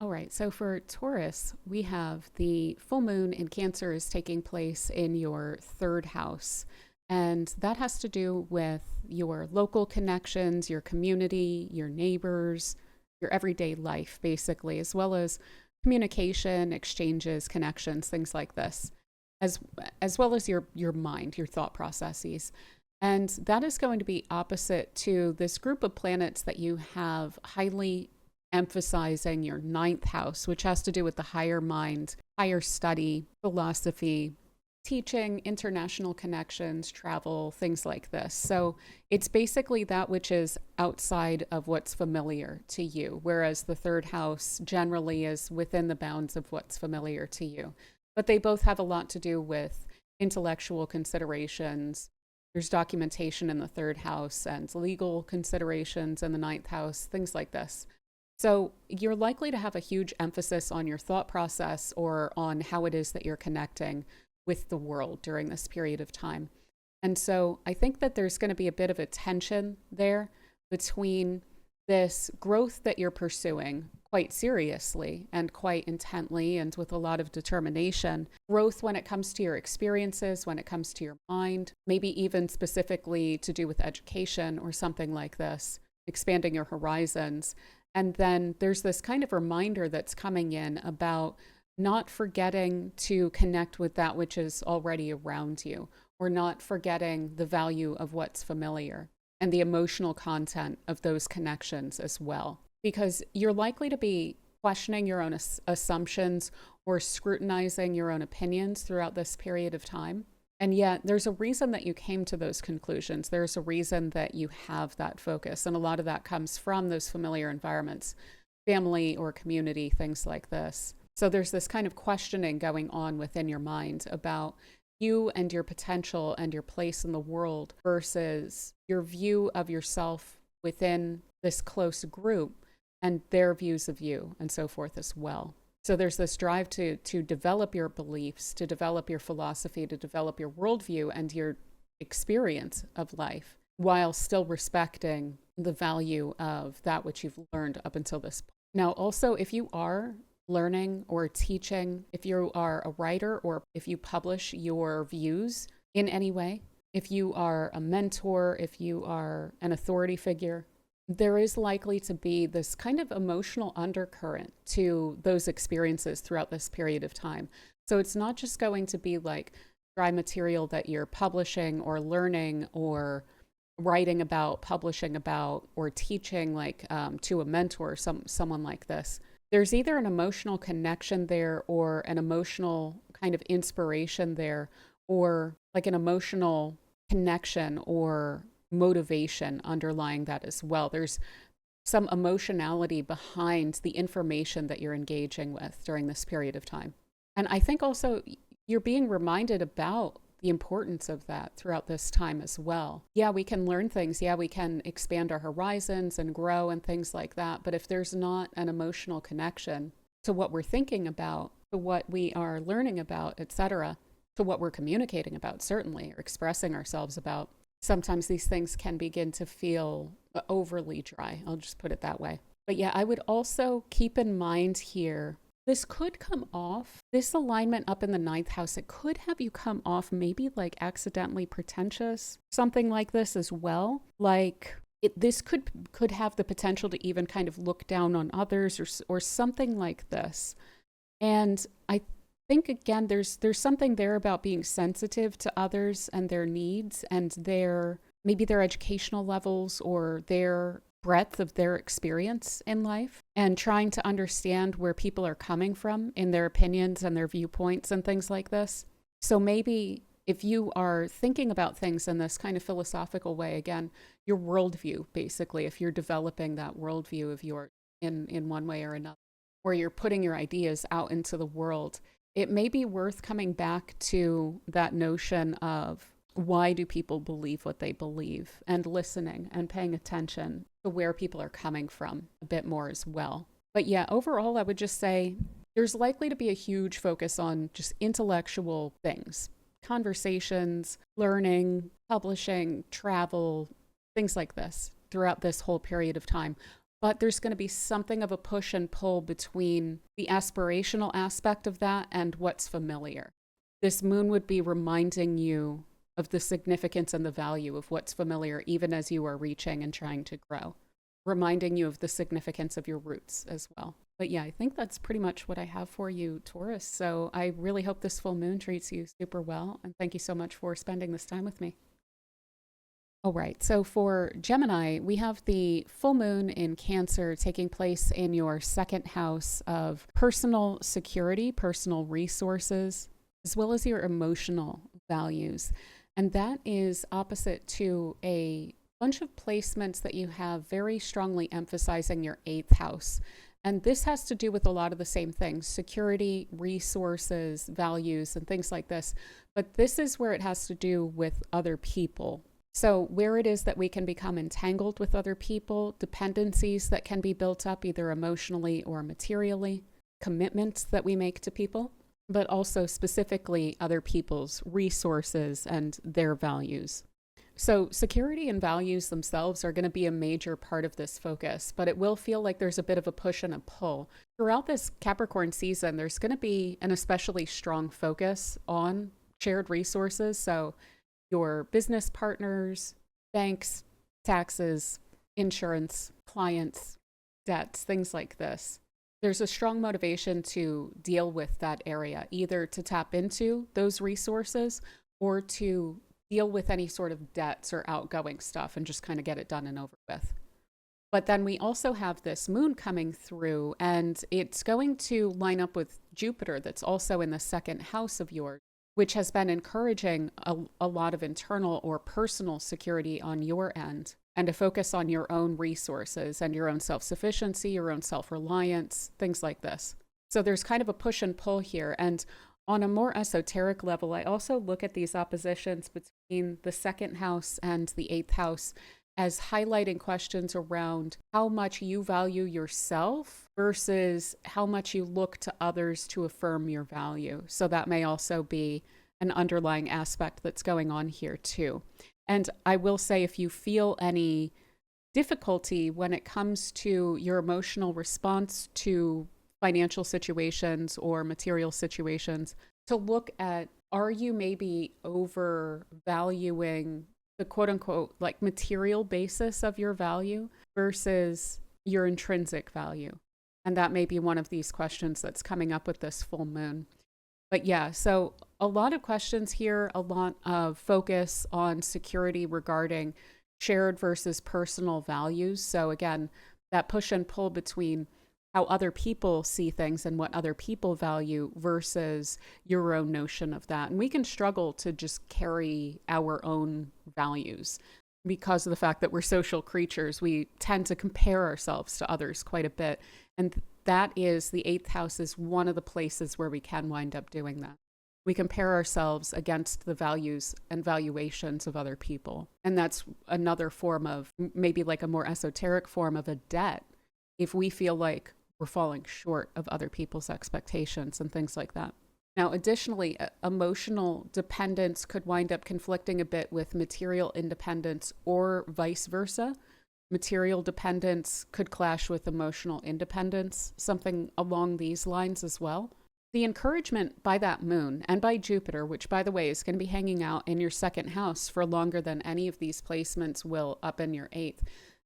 All right, so for Taurus, we have the full moon in Cancer is taking place in your third house. And that has to do with your local connections, your community, your neighbors, your everyday life, basically, as well as communication, exchanges, connections, things like this, as well as your mind, your thought processes. And that is going to be opposite to this group of planets that you have highly emphasizing your ninth house, which has to do with the higher mind, higher study, philosophy, teaching, international connections, travel, things like this. So it's basically that which is outside of what's familiar to you, whereas the third house generally is within the bounds of what's familiar to you. But they both have a lot to do with intellectual considerations. There's documentation in the third house and legal considerations in the ninth house, things like this. So you're likely to have a huge emphasis on your thought process or on how it is that you're connecting with the world during this period of time. And so I think that there's going to be a bit of a tension there between this growth that you're pursuing quite seriously and quite intently and with a lot of determination. Growth when it comes to your experiences, when it comes to your mind, maybe even specifically to do with education or something like this, expanding your horizons. And then there's this kind of reminder that's coming in about not forgetting to connect with that which is already around you, or not forgetting the value of what's familiar and the emotional content of those connections as well. Because you're likely to be questioning your own assumptions or scrutinizing your own opinions throughout this period of time. And yet there's a reason that you came to those conclusions. There's a reason that you have that focus. And a lot of that comes from those familiar environments, family or community, things like this. So there's this kind of questioning going on within your mind about you and your potential and your place in the world versus your view of yourself within this close group and their views of you and so forth as well. So there's this drive to develop your beliefs, to develop your philosophy, to develop your worldview and your experience of life while still respecting the value of that which you've learned up until this point. Now, also, if you are learning or teaching, if you are a writer or if you publish your views in any way, if you are a mentor, if you are an authority figure, there is likely to be this kind of emotional undercurrent to those experiences throughout this period of time. So it's not just going to be like dry material that you're publishing or learning or writing about, publishing about, or teaching like to a mentor, someone like this. There's either an emotional connection there or an emotional kind of inspiration there or like an emotional connection or motivation underlying that as well. There's some emotionality behind the information that you're engaging with during this period of time. And I think also you're being reminded about the importance of that throughout this time as well. Yeah, we can learn things. Yeah, we can expand our horizons and grow and things like that. But if there's not an emotional connection to what we're thinking about, to what we are learning about, etc., to what we're communicating about, certainly, or expressing ourselves about, sometimes these things can begin to feel overly dry. I'll just put it that way. But yeah, I would also keep in mind here, this could come off, this alignment up in the ninth house, it could have you come off maybe like accidentally pretentious, something like this as well. Like this could have the potential to even kind of look down on others or something like this. And I think, again, there's something there about being sensitive to others and their needs and maybe their educational levels or their breadth of their experience in life and trying to understand where people are coming from in their opinions and their viewpoints and things like this. So maybe if you are thinking about things in this kind of philosophical way, again, your worldview, basically, if you're developing that worldview of yours in one way or another, or you're putting your ideas out into the world, it may be worth coming back to that notion of why do people believe what they believe, and listening and paying attention to where people are coming from a bit more as well. But yeah, overall, I would just say there's likely to be a huge focus on just intellectual things, conversations, learning, publishing, travel, things like this throughout this whole period of time. But there's going to be something of a push and pull between the aspirational aspect of that and what's familiar. This moon would be reminding you of the significance and the value of what's familiar, even as you are reaching and trying to grow, reminding you of the significance of your roots as well. But yeah, I think that's pretty much what I have for you, Taurus. So I really hope this full moon treats you super well. And thank you so much for spending this time with me. All right, so for Gemini, we have the full moon in Cancer taking place in your second house of personal security, personal resources, as well as your emotional values. And that is opposite to a bunch of placements that you have very strongly emphasizing your eighth house. And this has to do with a lot of the same things: security, resources, values, and things like this. But this is where it has to do with other people. So where it is that we can become entangled with other people, dependencies that can be built up either emotionally or materially, commitments that we make to people, but also specifically other people's resources and their values. So security and values themselves are going to be a major part of this focus, but it will feel like there's a bit of a push and a pull. Throughout this Capricorn season, there's going to be an especially strong focus on shared resources. So your business partners, banks, taxes, insurance, clients, debts, things like this. There's a strong motivation to deal with that area, either to tap into those resources or to deal with any sort of debts or outgoing stuff and just kind of get it done and over with. But then we also have this moon coming through, and it's going to line up with Jupiter that's also in the second house of yours, which has been encouraging a lot of internal or personal security on your end, and a focus on your own resources and your own self-sufficiency, your own self-reliance, things like this. So there's kind of a push and pull here. And on a more esoteric level, I also look at these oppositions between the second house and the eighth house as highlighting questions around how much you value yourself versus how much you look to others to affirm your value. So that may also be an underlying aspect that's going on here too. And I will say, if you feel any difficulty when it comes to your emotional response to financial situations or material situations, to look at, are you maybe overvaluing the quote unquote like material basis of your value versus your intrinsic value? And that may be one of these questions that's coming up with this full moon. But yeah, so a lot of questions here, a lot of focus on security regarding shared versus personal values. So again, that push and pull between how other people see things and what other people value versus your own notion of that. And we can struggle to just carry our own values because of the fact that we're social creatures. We tend to compare ourselves to others quite a bit. And that is, the eighth house is one of the places where we can wind up doing that. We compare ourselves against the values and valuations of other people. And that's another form of, maybe like a more esoteric form of a debt, if we feel like we're falling short of other people's expectations and things like that. Now, additionally, emotional dependence could wind up conflicting a bit with material independence, or vice versa. Material dependence could clash with emotional independence, something along these lines as well. The encouragement by that moon and by Jupiter, which by the way is going to be hanging out in your second house for longer than any of these placements will up in your eighth,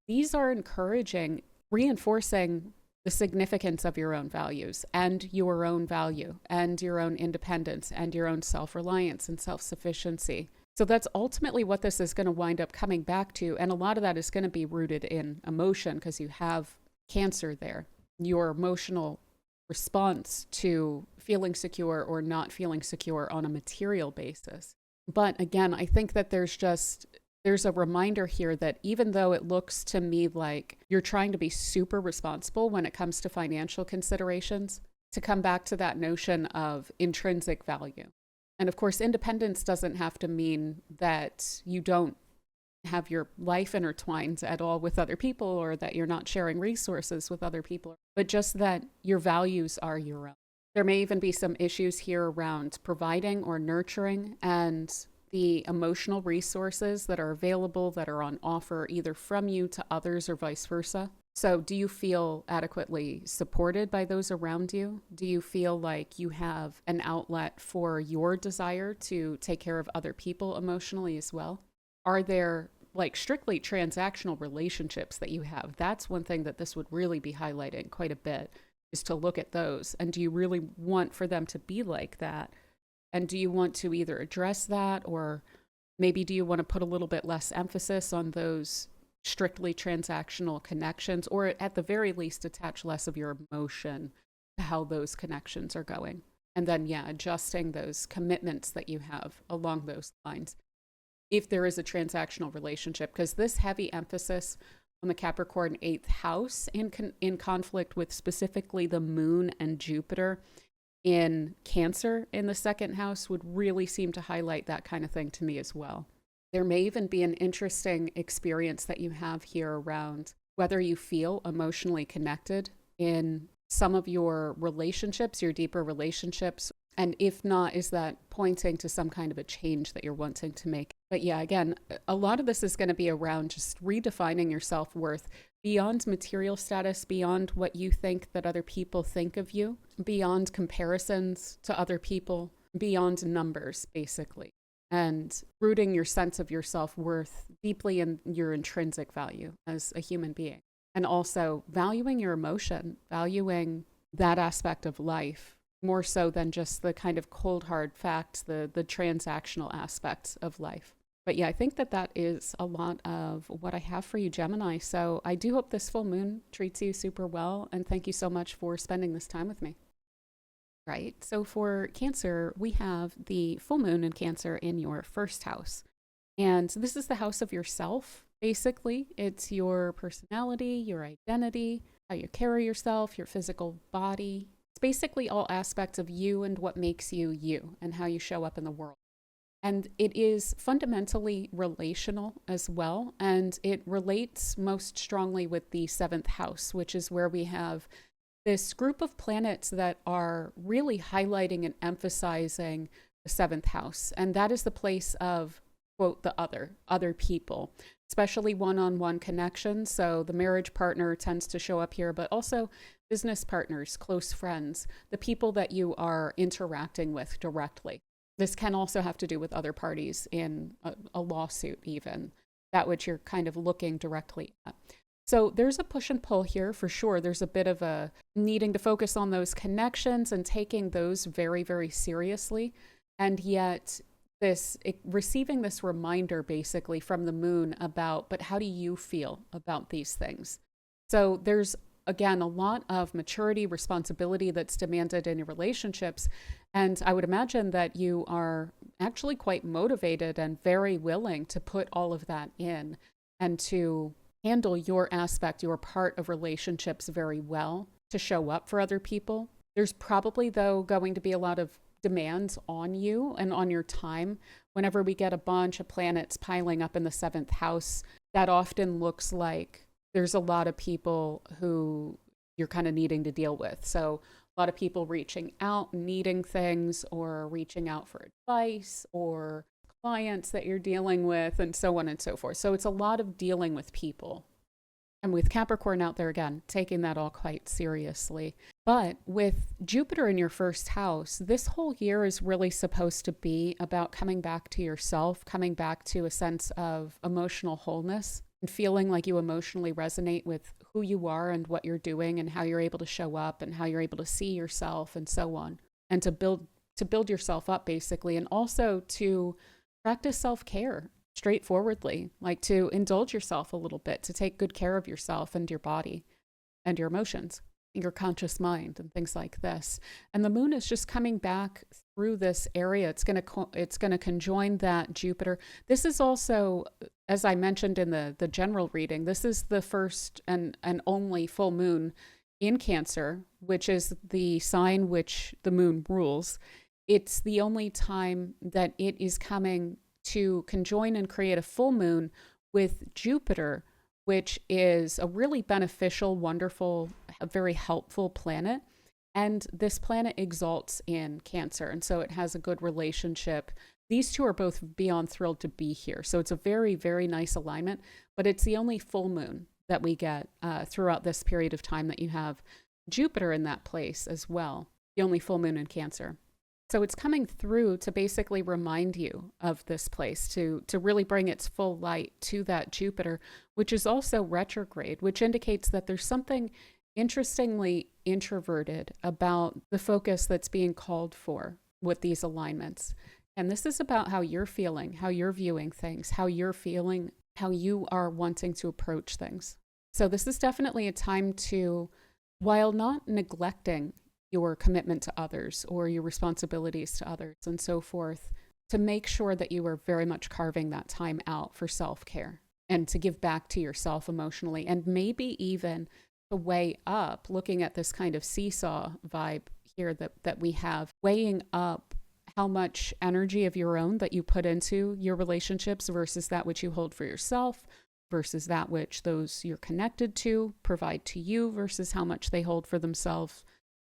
these are encouraging, reinforcing the significance of your own values and your own value and your own independence and your own self-reliance and self-sufficiency. So that's ultimately what this is going to wind up coming back to. And a lot of that is going to be rooted in emotion, because you have Cancer there. Your emotional response to feeling secure or not feeling secure on a material basis. But again, I think that there's a reminder here that even though it looks to me like you're trying to be super responsible when it comes to financial considerations, to come back to that notion of intrinsic value And of course, independence doesn't have to mean that you don't have your life intertwined at all with other people, or that you're not sharing resources with other people, but just that your values are your own. There may even be some issues here around providing or nurturing, and the emotional resources that are available, that are on offer, either from you to others or vice versa. So do you feel adequately supported by those around you? Do you feel like you have an outlet for your desire to take care of other people emotionally as well? Are there like strictly transactional relationships that you have? That's one thing that this would really be highlighting quite a bit, is to look at those. And do you really want for them to be like that? And do you want to either address that, or maybe do you want to put a little bit less emphasis on those strictly transactional connections, or at the very least attach less of your emotion to how those connections are going? And then, yeah, adjusting those commitments that you have along those lines, if there is a transactional relationship, because this heavy emphasis on the Capricorn 8th house in conflict with specifically the moon and Jupiter in Cancer in the 2nd house would really seem to highlight that kind of thing to me as well. There may even be an interesting experience that you have here around whether you feel emotionally connected in some of your relationships, your deeper relationships. And if not, is that pointing to some kind of a change that you're wanting to make? But yeah, again, a lot of this is going to be around just redefining your self-worth beyond material status, beyond what you think that other people think of you, beyond comparisons to other people, beyond numbers, basically, and rooting your sense of your self-worth deeply in your intrinsic value as a human being. And also valuing your emotion, valuing that aspect of life more so than just the kind of cold hard facts, the transactional aspects of life. But yeah, I think that that is a lot of what I have for you, Gemini. So I do hope this full moon treats you super well, and thank you so much for spending this time with me. Right, so for Cancer, we have the full moon in Cancer in your 1st house. And this is the house of yourself, basically. It's your personality, your identity, how you carry yourself, your physical body. It's basically all aspects of you and what makes you you and how you show up in the world. And it is fundamentally relational as well. And it relates most strongly with the 7th house, which is where we have this group of planets that are really highlighting and emphasizing the 7th house. And that is the place of, quote, the other people, especially one-on-one connections. So the marriage partner tends to show up here, but also business partners, close friends, the people that you are interacting with directly. This can also have to do with other parties in a lawsuit, even, that which you're kind of looking directly at. So there's a push and pull here for sure. There's a bit of a needing to focus on those connections and taking those very, very seriously. And yet receiving this reminder basically from the moon about, but how do you feel about these things? So there's, again, a lot of maturity, responsibility that's demanded in your relationships. And I would imagine that you are actually quite motivated and very willing to put all of that in and to handle your aspect, your part of relationships very well, to show up for other people. There's probably, though, going to be a lot of demands on you and on your time. Whenever we get a bunch of planets piling up in the 7th house, that often looks like there's a lot of people who you're kind of needing to deal with. So a lot of people reaching out, needing things, or reaching out for advice, or clients that you're dealing with, and so on and so forth. So it's a lot of dealing with people. And with Capricorn out there, again, taking that all quite seriously. But with Jupiter in your 1st house, this whole year is really supposed to be about coming back to yourself, coming back to a sense of emotional wholeness, and feeling like you emotionally resonate with who you are and what you're doing and how you're able to show up and how you're able to see yourself and so on. And to build yourself up, basically, and also to practice self-care straightforwardly, like to indulge yourself a little bit, to take good care of yourself and your body and your emotions, your conscious mind, and things like this. And the moon is just coming back through this area. It's going to conjoin that Jupiter. This is also, as I mentioned in the general reading, this is the first and only full moon in Cancer, which is the sign which the moon rules, it's the only time that it is coming to conjoin and create a full moon with Jupiter, which is a really beneficial, wonderful, a very helpful planet. And this planet exalts in Cancer. And so it has a good relationship. These two are both beyond thrilled to be here. So it's a very, very nice alignment, but it's the only full moon that we get throughout this period of time that you have Jupiter in that place as well, the only full moon in Cancer. So it's coming through to basically remind you of this place, to really bring its full light to that Jupiter, which is also retrograde, which indicates that there's something interestingly introverted about the focus that's being called for with these alignments. And this is about how you're feeling, how you're viewing things, how you're feeling, how you are wanting to approach things. So this is definitely a time to, while not neglecting your commitment to others or your responsibilities to others and so forth, to make sure that you are very much carving that time out for self-care and to give back to yourself emotionally, and maybe even to weigh up, looking at this kind of seesaw vibe here that we have, weighing up how much energy of your own that you put into your relationships versus that which you hold for yourself, versus that which those you're connected to provide to you versus how much they hold for themselves.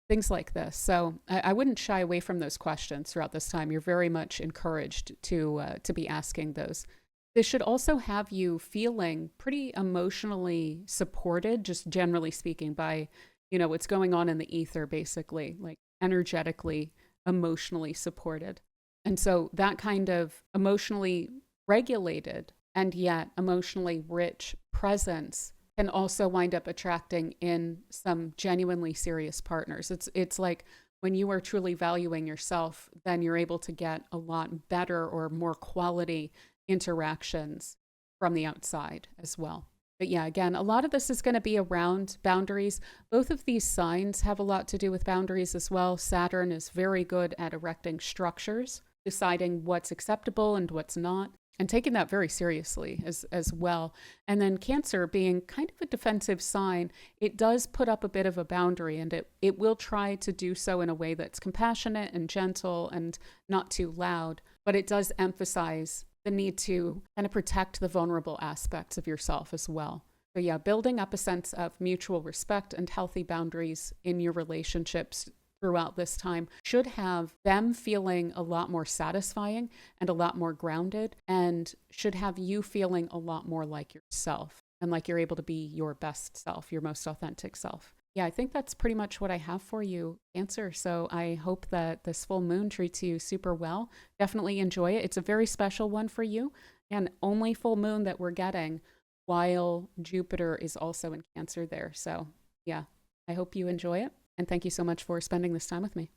Things like this. So I wouldn't shy away from those questions throughout this time. You're very much encouraged to be asking those. This should also have you feeling pretty emotionally supported, just generally speaking, by, what's going on in the ether, basically, like energetically, emotionally supported. And so that kind of emotionally regulated and yet emotionally rich presence can also wind up attracting in some genuinely serious partners. It's like when you are truly valuing yourself, then you're able to get a lot better or more quality interactions from the outside as well. But yeah, again, a lot of this is going to be around boundaries. Both of these signs have a lot to do with boundaries as well. Saturn is very good at erecting structures, deciding what's acceptable and what's not, and taking that very seriously as well. And then Cancer, being kind of a defensive sign, it does put up a bit of a boundary, and it will try to do so in a way that's compassionate and gentle and not too loud, but it does emphasize the need to kind of protect the vulnerable aspects of yourself as well. So yeah, building up a sense of mutual respect and healthy boundaries in your relationships throughout this time should have them feeling a lot more satisfying and a lot more grounded, and should have you feeling a lot more like yourself and like you're able to be your best self, your most authentic self. Yeah, I think that's pretty much what I have for you, Cancer. So I hope that this full moon treats you super well. Definitely enjoy it. It's a very special one for you, and only full moon that we're getting while Jupiter is also in Cancer there. So yeah, I hope you enjoy it. And thank you so much for spending this time with me.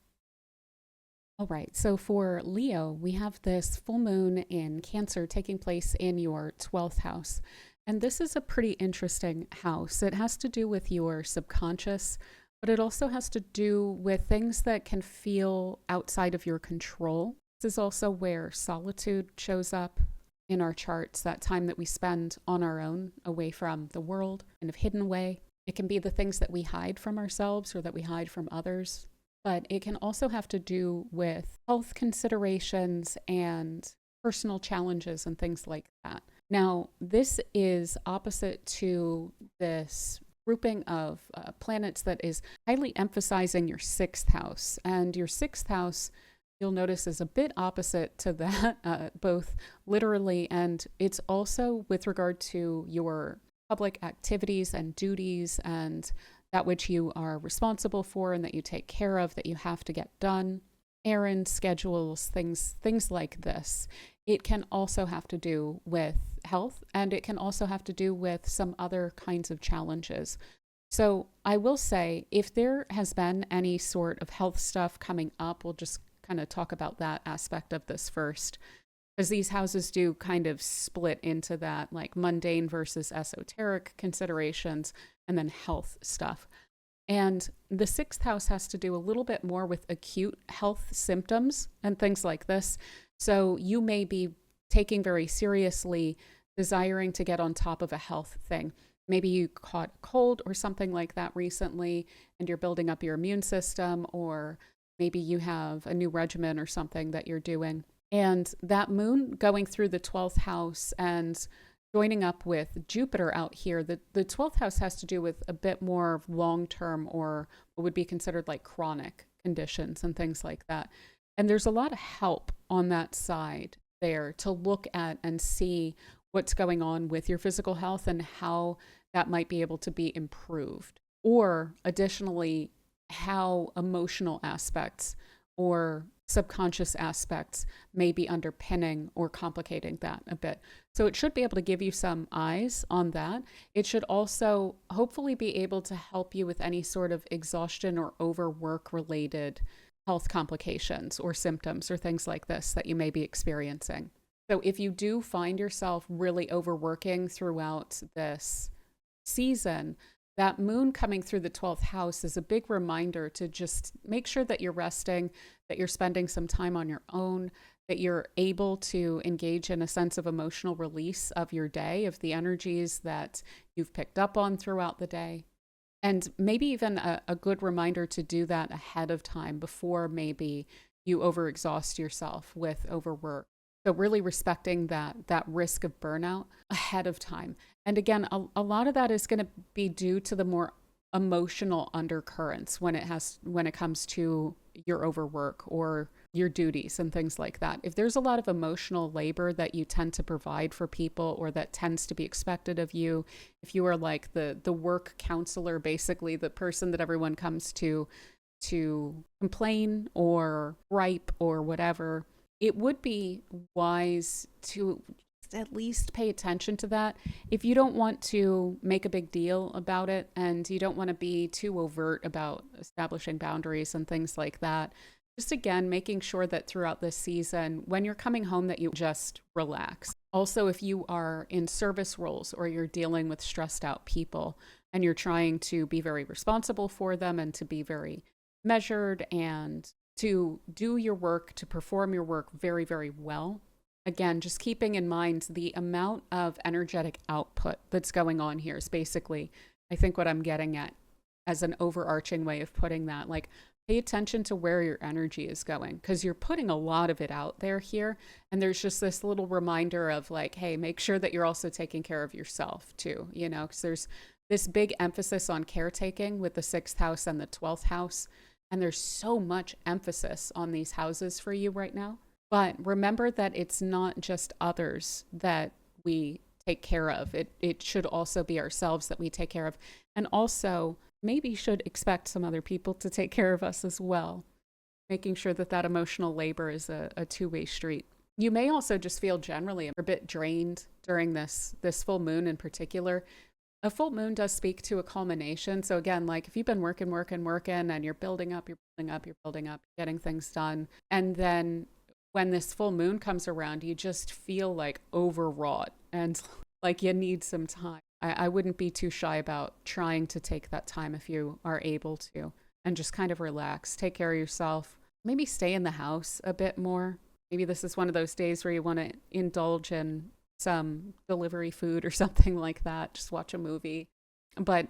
All right, so for Leo, we have this full moon in Cancer taking place in your 12th house. And this is a pretty interesting house. It has to do with your subconscious, but it also has to do with things that can feel outside of your control. This is also where solitude shows up in our charts, that time that we spend on our own, away from the world, kind of hidden away. It can be the things that we hide from ourselves or that we hide from others, but it can also have to do with health considerations and personal challenges and things like that. Now, this is opposite to this grouping of planets that is highly emphasizing your 6th house. And your 6th house, you'll notice, is a bit opposite to that, both literally, and it's also with regard to your public activities and duties and that which you are responsible for and that you take care of, that you have to get done, errands, schedules, things like this. It can also have to do with health, and it can also have to do with some other kinds of challenges. So I will say, if there has been any sort of health stuff coming up, we'll just kind of talk about that aspect of this first, because these houses do kind of split into that, like mundane versus esoteric considerations, and then health stuff. And the 6th house has to do a little bit more with acute health symptoms and things like this. So you may be taking very seriously, desiring to get on top of a health thing. Maybe you caught a cold or something like that recently, and you're building up your immune system, or maybe you have a new regimen or something that you're doing. And that moon going through the 12th house and joining up with Jupiter out here, the 12th house has to do with a bit more long-term or what would be considered like chronic conditions and things like that. And there's a lot of help on that side there to look at and see what's going on with your physical health and how that might be able to be improved. Or additionally, how emotional aspects or subconscious aspects may be underpinning or complicating that a bit. So it should be able to give you some eyes on that. It should also hopefully be able to help you with any sort of exhaustion or overwork related health complications or symptoms or things like this that you may be experiencing. So if you do find yourself really overworking throughout this season, that moon coming through the 12th house is a big reminder to just make sure that you're resting, that you're spending some time on your own, that you're able to engage in a sense of emotional release of your day, of the energies that you've picked up on throughout the day. And maybe even a good reminder to do that ahead of time before maybe you overexhaust yourself with overwork. So really respecting that risk of burnout ahead of time. And again, a lot of that is going to be due to the more emotional undercurrents when it comes to your overwork or your duties and things like that. If there's a lot of emotional labor that you tend to provide for people or that tends to be expected of you, if you are like the work counselor, basically the person that everyone comes to complain or gripe or whatever, it would be wise to at least pay attention to that. If you don't want to make a big deal about it and you don't want to be too overt about establishing boundaries and things like that, just again, making sure that throughout this season, when you're coming home, that you just relax. Also, if you are in service roles or you're dealing with stressed out people and you're trying to be very responsible for them and to be very measured and to do your work, to perform your work very, very well. Again, just keeping in mind the amount of energetic output that's going on here is basically, I think, what I'm getting at as an overarching way of putting that. Like, pay attention to where your energy is going because you're putting a lot of it out there here. And there's just this little reminder of like, hey, make sure that you're also taking care of yourself too, because there's this big emphasis on caretaking with the 6th house and the 12th house. And there's so much emphasis on these houses for you right now. But remember that it's not just others that we take care of. It should also be ourselves that we take care of. And also maybe should expect some other people to take care of us as well. Making sure that emotional labor is a two-way street. You may also just feel generally a bit drained during this full moon in particular. A full moon does speak to a culmination. So again, like if you've been working and you're building up, getting things done. And then when this full moon comes around, you just feel like overwrought and like you need some time. I wouldn't be too shy about trying to take that time if you are able to and just kind of relax, take care of yourself, maybe stay in the house a bit more. Maybe this is one of those days where you want to indulge in some delivery food or something like that, just watch a movie. But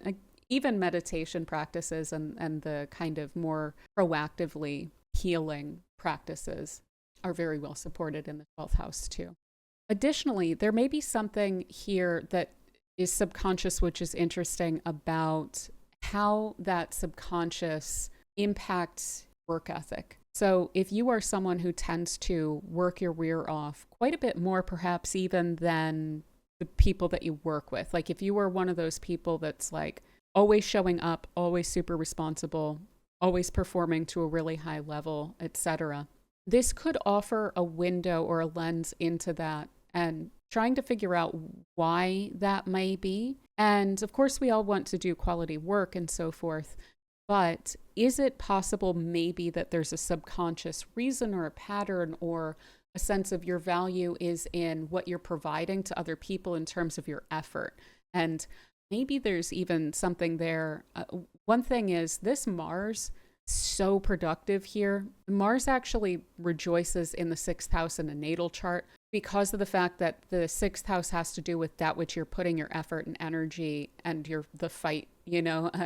even meditation practices and the kind of more proactively healing practices are very well supported in the 12th house too. Additionally, there may be something here that is subconscious, which is interesting about how that subconscious impacts work ethic. So if you are someone who tends to work your rear off quite a bit more, perhaps even than the people that you work with, like if you are one of those people that's like always showing up, always super responsible, always performing to a really high level, etc., this could offer a window or a lens into that and trying to figure out why that may be. And of course, we all want to do quality work and so forth. But is it possible maybe that there's a subconscious reason or a pattern or a sense of your value is in what you're providing to other people in terms of your effort? And maybe there's even something there. One thing is this Mars so productive here. Mars actually rejoices in the sixth house in a natal chart because of the fact that the sixth house has to do with that which you're putting your effort and energy and the fight,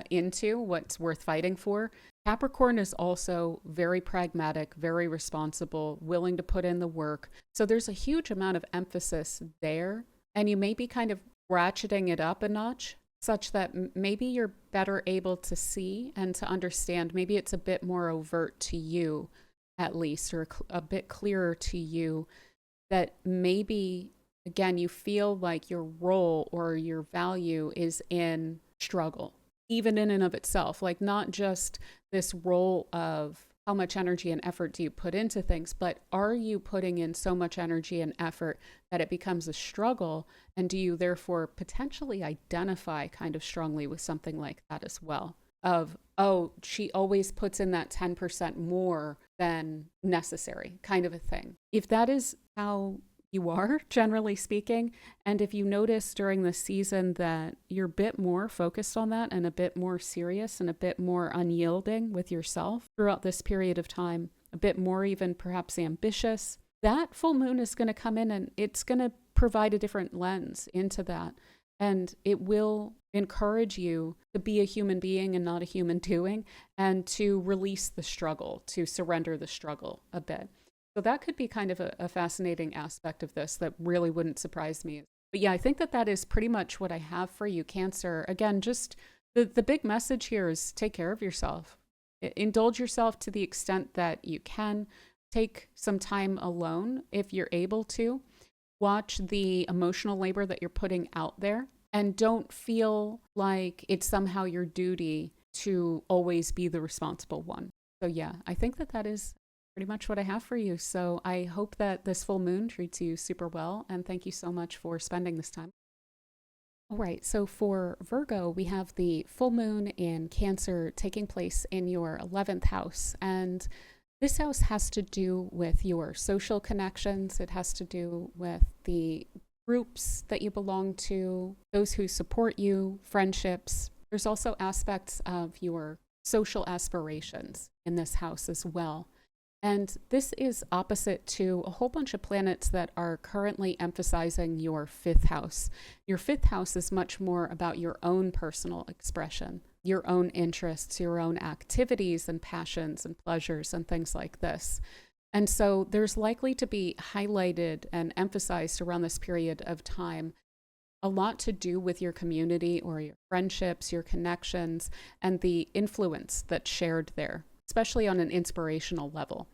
into what's worth fighting for. Capricorn is also very pragmatic, very responsible, willing to put in the work. So there's a huge amount of emphasis there. And you may be kind of ratcheting it up a notch such that maybe you're better able to see and to understand. Maybe it's a bit more overt to you, at least, or a bit clearer to you that maybe, again, you feel like your role or your value is in struggle, even in and of itself. Like not just this role of how much energy and effort do you put into things, but are you putting in so much energy and effort that it becomes a struggle? And do you therefore potentially identify kind of strongly with something like that as well? Of, oh, she always puts in that 10% more than necessary kind of a thing. If that is how you are, generally speaking, and if you notice during the season that you're a bit more focused on that and a bit more serious and a bit more unyielding with yourself throughout this period of time, a bit more even perhaps ambitious, that full moon is going to come in and it's going to provide a different lens into that. And it will encourage you to be a human being and not a human doing, and to release the struggle, to surrender the struggle a bit. So that could be kind of a fascinating aspect of this that really wouldn't surprise me. But yeah, I think that is pretty much what I have for you, Cancer. Again, just the big message here is take care of yourself. Indulge yourself to the extent that you can. Take some time alone if you're able to. Watch the emotional labor that you're putting out there. And don't feel like it's somehow your duty to always be the responsible one. So yeah, I think that is pretty much what I have for you. So I hope that this full moon treats you super well. And thank you so much for spending this time. All right, so for Virgo, we have the full moon in Cancer taking place in your 11th house. And this house has to do with your social connections. It has to do with the groups that you belong to, those who support you, friendships. There's also aspects of your social aspirations in this house as well. And this is opposite to a whole bunch of planets that are currently emphasizing your fifth house. Your fifth house is much more about your own personal expression, your own interests, your own activities and passions and pleasures and things like this. And so there's likely to be highlighted and emphasized around this period of time a lot to do with your community or your friendships, your connections, and the influence that's shared there, especially on an inspirational level.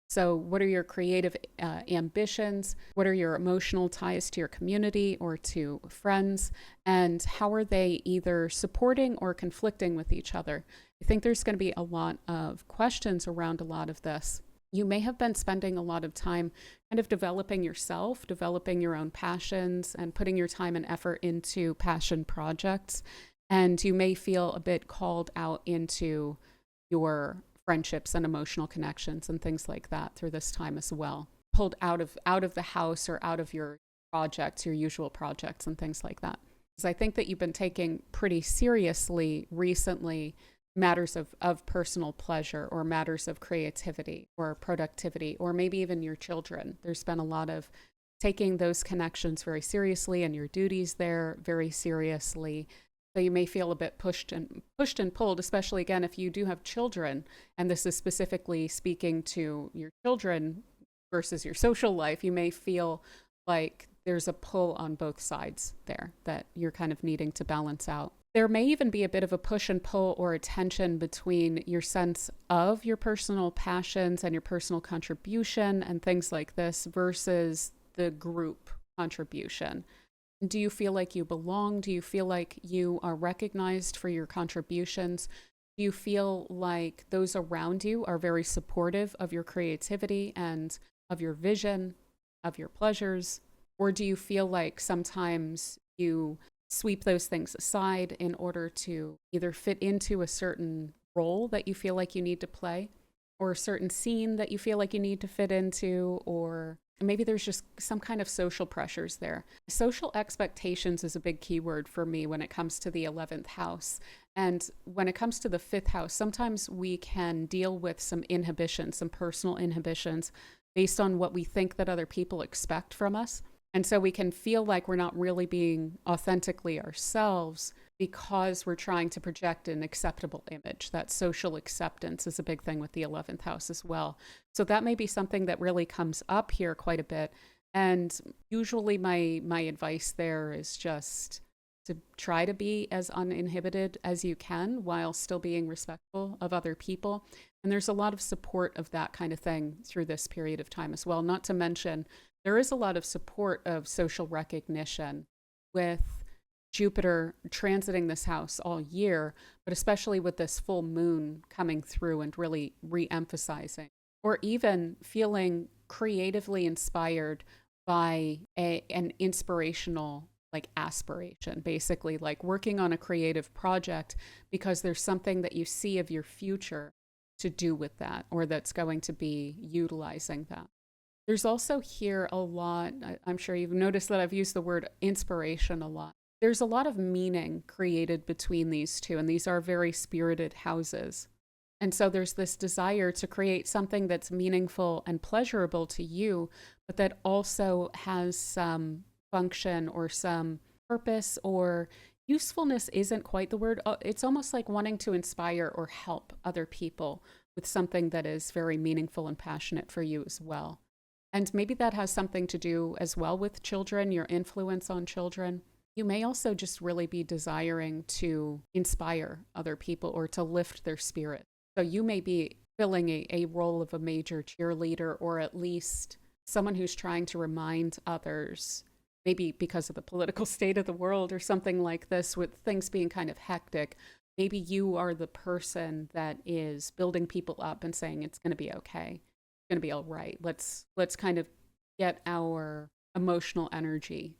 So what are your creative ambitions? What are your emotional ties to your community or to friends? And how are they either supporting or conflicting with each other? I think there's going to be a lot of questions around a lot of this. You may have been spending a lot of time kind of developing yourself, developing your own passions, and putting your time and effort into passion projects. And you may feel a bit called out into your friendships and emotional connections and things like that through this time as well. Pulled out of the house or out of your projects, your usual projects and things like that. Because I think that you've been taking pretty seriously recently matters of personal pleasure or matters of creativity or productivity, or maybe even your children. There's been a lot of taking those connections very seriously and your duties there very seriously. So you may feel a bit pushed and pulled, especially again, if you do have children, and this is specifically speaking to your children versus your social life, you may feel like there's a pull on both sides there that you're kind of needing to balance out. There may even be a bit of a push and pull or a tension between your sense of your personal passions and your personal contribution and things like this versus the group contribution. Do you feel like you belong? Do you feel like you are recognized for your contributions? Do you feel like those around you are very supportive of your creativity and of your vision, of your pleasures? Or do you feel like sometimes you sweep those things aside in order to either fit into a certain role that you feel like you need to play, or a certain scene that you feel like you need to fit into, or Maybe there's just some kind of social pressures there. Social expectations is a big keyword for me when it comes to the 11th house. And when it comes to the 5th house, sometimes we can deal with some inhibitions, some personal inhibitions based on what we think that other people expect from us. And so we can feel like we're not really being authentically ourselves because we're trying to project an acceptable image. That social acceptance is a big thing with the 11th house as well. So that may be something that really comes up here quite a bit. And usually my advice there is just to try to be as uninhibited as you can while still being respectful of other people. And there's a lot of support of that kind of thing through this period of time as well. Not to mention, there is a lot of support of social recognition with Jupiter transiting this house all year, but especially with this full moon coming through and really re-emphasizing, or even feeling creatively inspired by an inspirational like aspiration, basically like working on a creative project because there's something that you see of your future to do with that, or that's going to be utilizing that. There's also here a lot, I'm sure you've noticed that I've used the word inspiration a lot. There's a lot of meaning created between these two, and these are very spirited houses. And so there's this desire to create something that's meaningful and pleasurable to you, but that also has some function or some purpose, or usefulness isn't quite the word. It's almost like wanting to inspire or help other people with something that is very meaningful and passionate for you as well. And maybe that has something to do as well with children, your influence on children. You may also just really be desiring to inspire other people or to lift their spirit. So you may be filling a role of a major cheerleader, or at least someone who's trying to remind others, maybe because of the political state of the world or something like this, with things being kind of hectic. Maybe you are the person that is building people up and saying it's going to be okay. It's going to be all right. Let's kind of get our emotional energy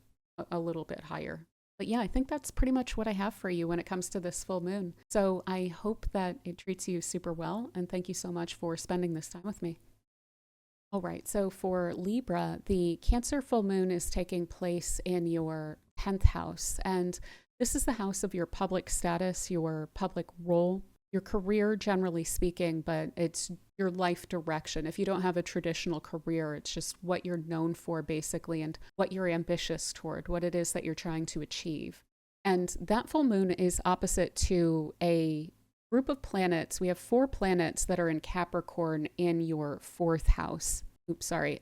a little bit higher. But yeah, I think that's pretty much what I have for you when it comes to this full moon. So I hope that it treats you super well. And thank you so much for spending this time with me. All right, so for Libra, the Cancer full moon is taking place in your 10th house. And this is the house of your public status, your public role, your career, generally speaking, but it's your life direction. If you don't have a traditional career, it's just what you're known for, basically, and what you're ambitious toward, what it is that you're trying to achieve. And that full moon is opposite to a group of planets. We have 4 planets that are in Capricorn in your 4th house.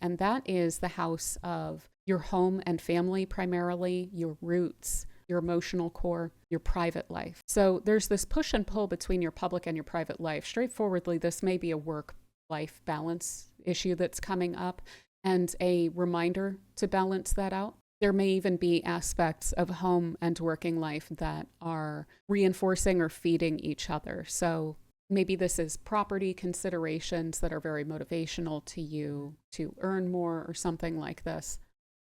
And that is the house of your home and family, primarily, your roots, your emotional core, your private life. So there's this push and pull between your public and your private life. Straightforwardly, this may be a work-life balance issue that's coming up, and a reminder to balance that out. There may even be aspects of home and working life that are reinforcing or feeding each other. So maybe this is property considerations that are very motivational to you to earn more or something like this.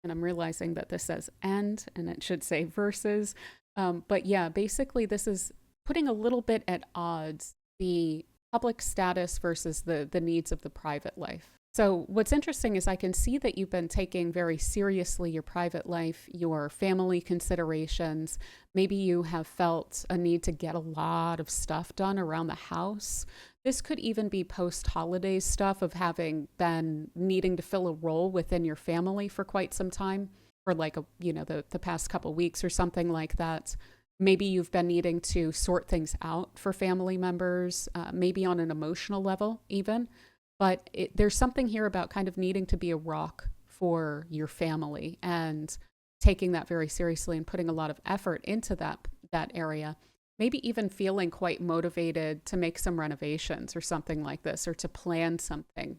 And I'm realizing that this says and it should say versus. But yeah, basically this is putting a little bit at odds the public status versus the needs of the private life. So what's interesting is I can see that you've been taking very seriously your private life, your family considerations. Maybe you have felt a need to get a lot of stuff done around the house. This could even be post-holidays stuff of having been needing to fill a role within your family for quite some time, or like the past couple weeks or something like that. Maybe you've been needing to sort things out for family members, maybe on an emotional level even. But there's something here about kind of needing to be a rock for your family and taking that very seriously and putting a lot of effort into that area. Maybe even feeling quite motivated to make some renovations or something like this, or to plan something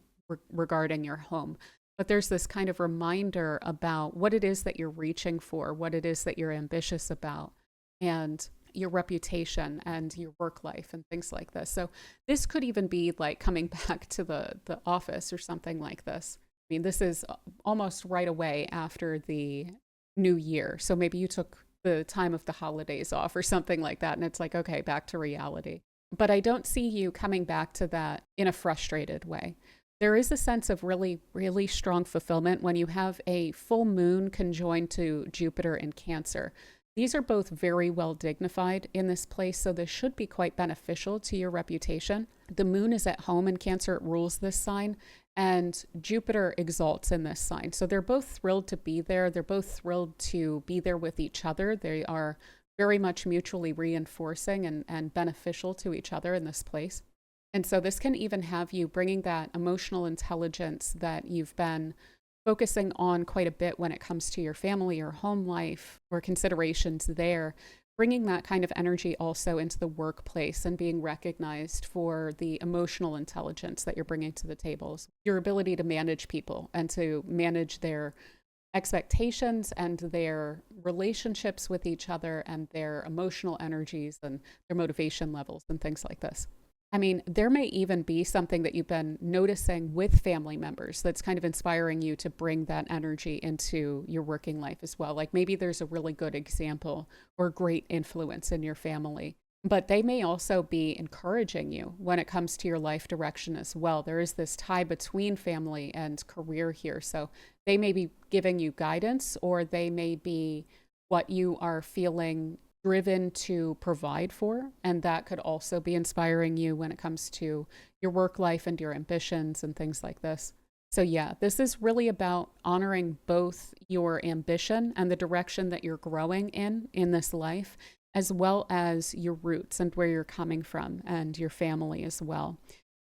regarding your home. But there's this kind of reminder about what it is that you're reaching for, what it is that you're ambitious about, and your reputation and your work life and things like this. So this could even be like coming back to the office or something like this. I mean, this is almost right away after the new year. So maybe you took the time of the holidays off or something like that. And it's like, okay, back to reality. But I don't see you coming back to that in a frustrated way. There is a sense of really, really strong fulfillment when you have a full moon conjoined to Jupiter in Cancer. These are both very well dignified in this place, so this should be quite beneficial to your reputation. The moon is at home in Cancer, it rules this sign, and Jupiter exalts in this sign. So they're both thrilled to be there. They're both thrilled to be there with each other. They are very much mutually reinforcing and beneficial to each other in this place. And so this can even have you bringing that emotional intelligence that you've been focusing on quite a bit when it comes to your family or home life or considerations there, bringing that kind of energy also into the workplace and being recognized for the emotional intelligence that you're bringing to the tables, your ability to manage people and to manage their expectations and their relationships with each other and their emotional energies and their motivation levels and things like this. I mean, there may even be something that you've been noticing with family members that's kind of inspiring you to bring that energy into your working life as well. Like maybe there's a really good example or great influence in your family, but they may also be encouraging you when it comes to your life direction as well. There is this tie between family and career here. So they may be giving you guidance, or they may be what you are feeling driven to provide for, and that could also be inspiring you when it comes to your work life and your ambitions and things like this. So yeah, this is really about honoring both your ambition and the direction that you're growing in this life, as well as your roots and where you're coming from and your family as well.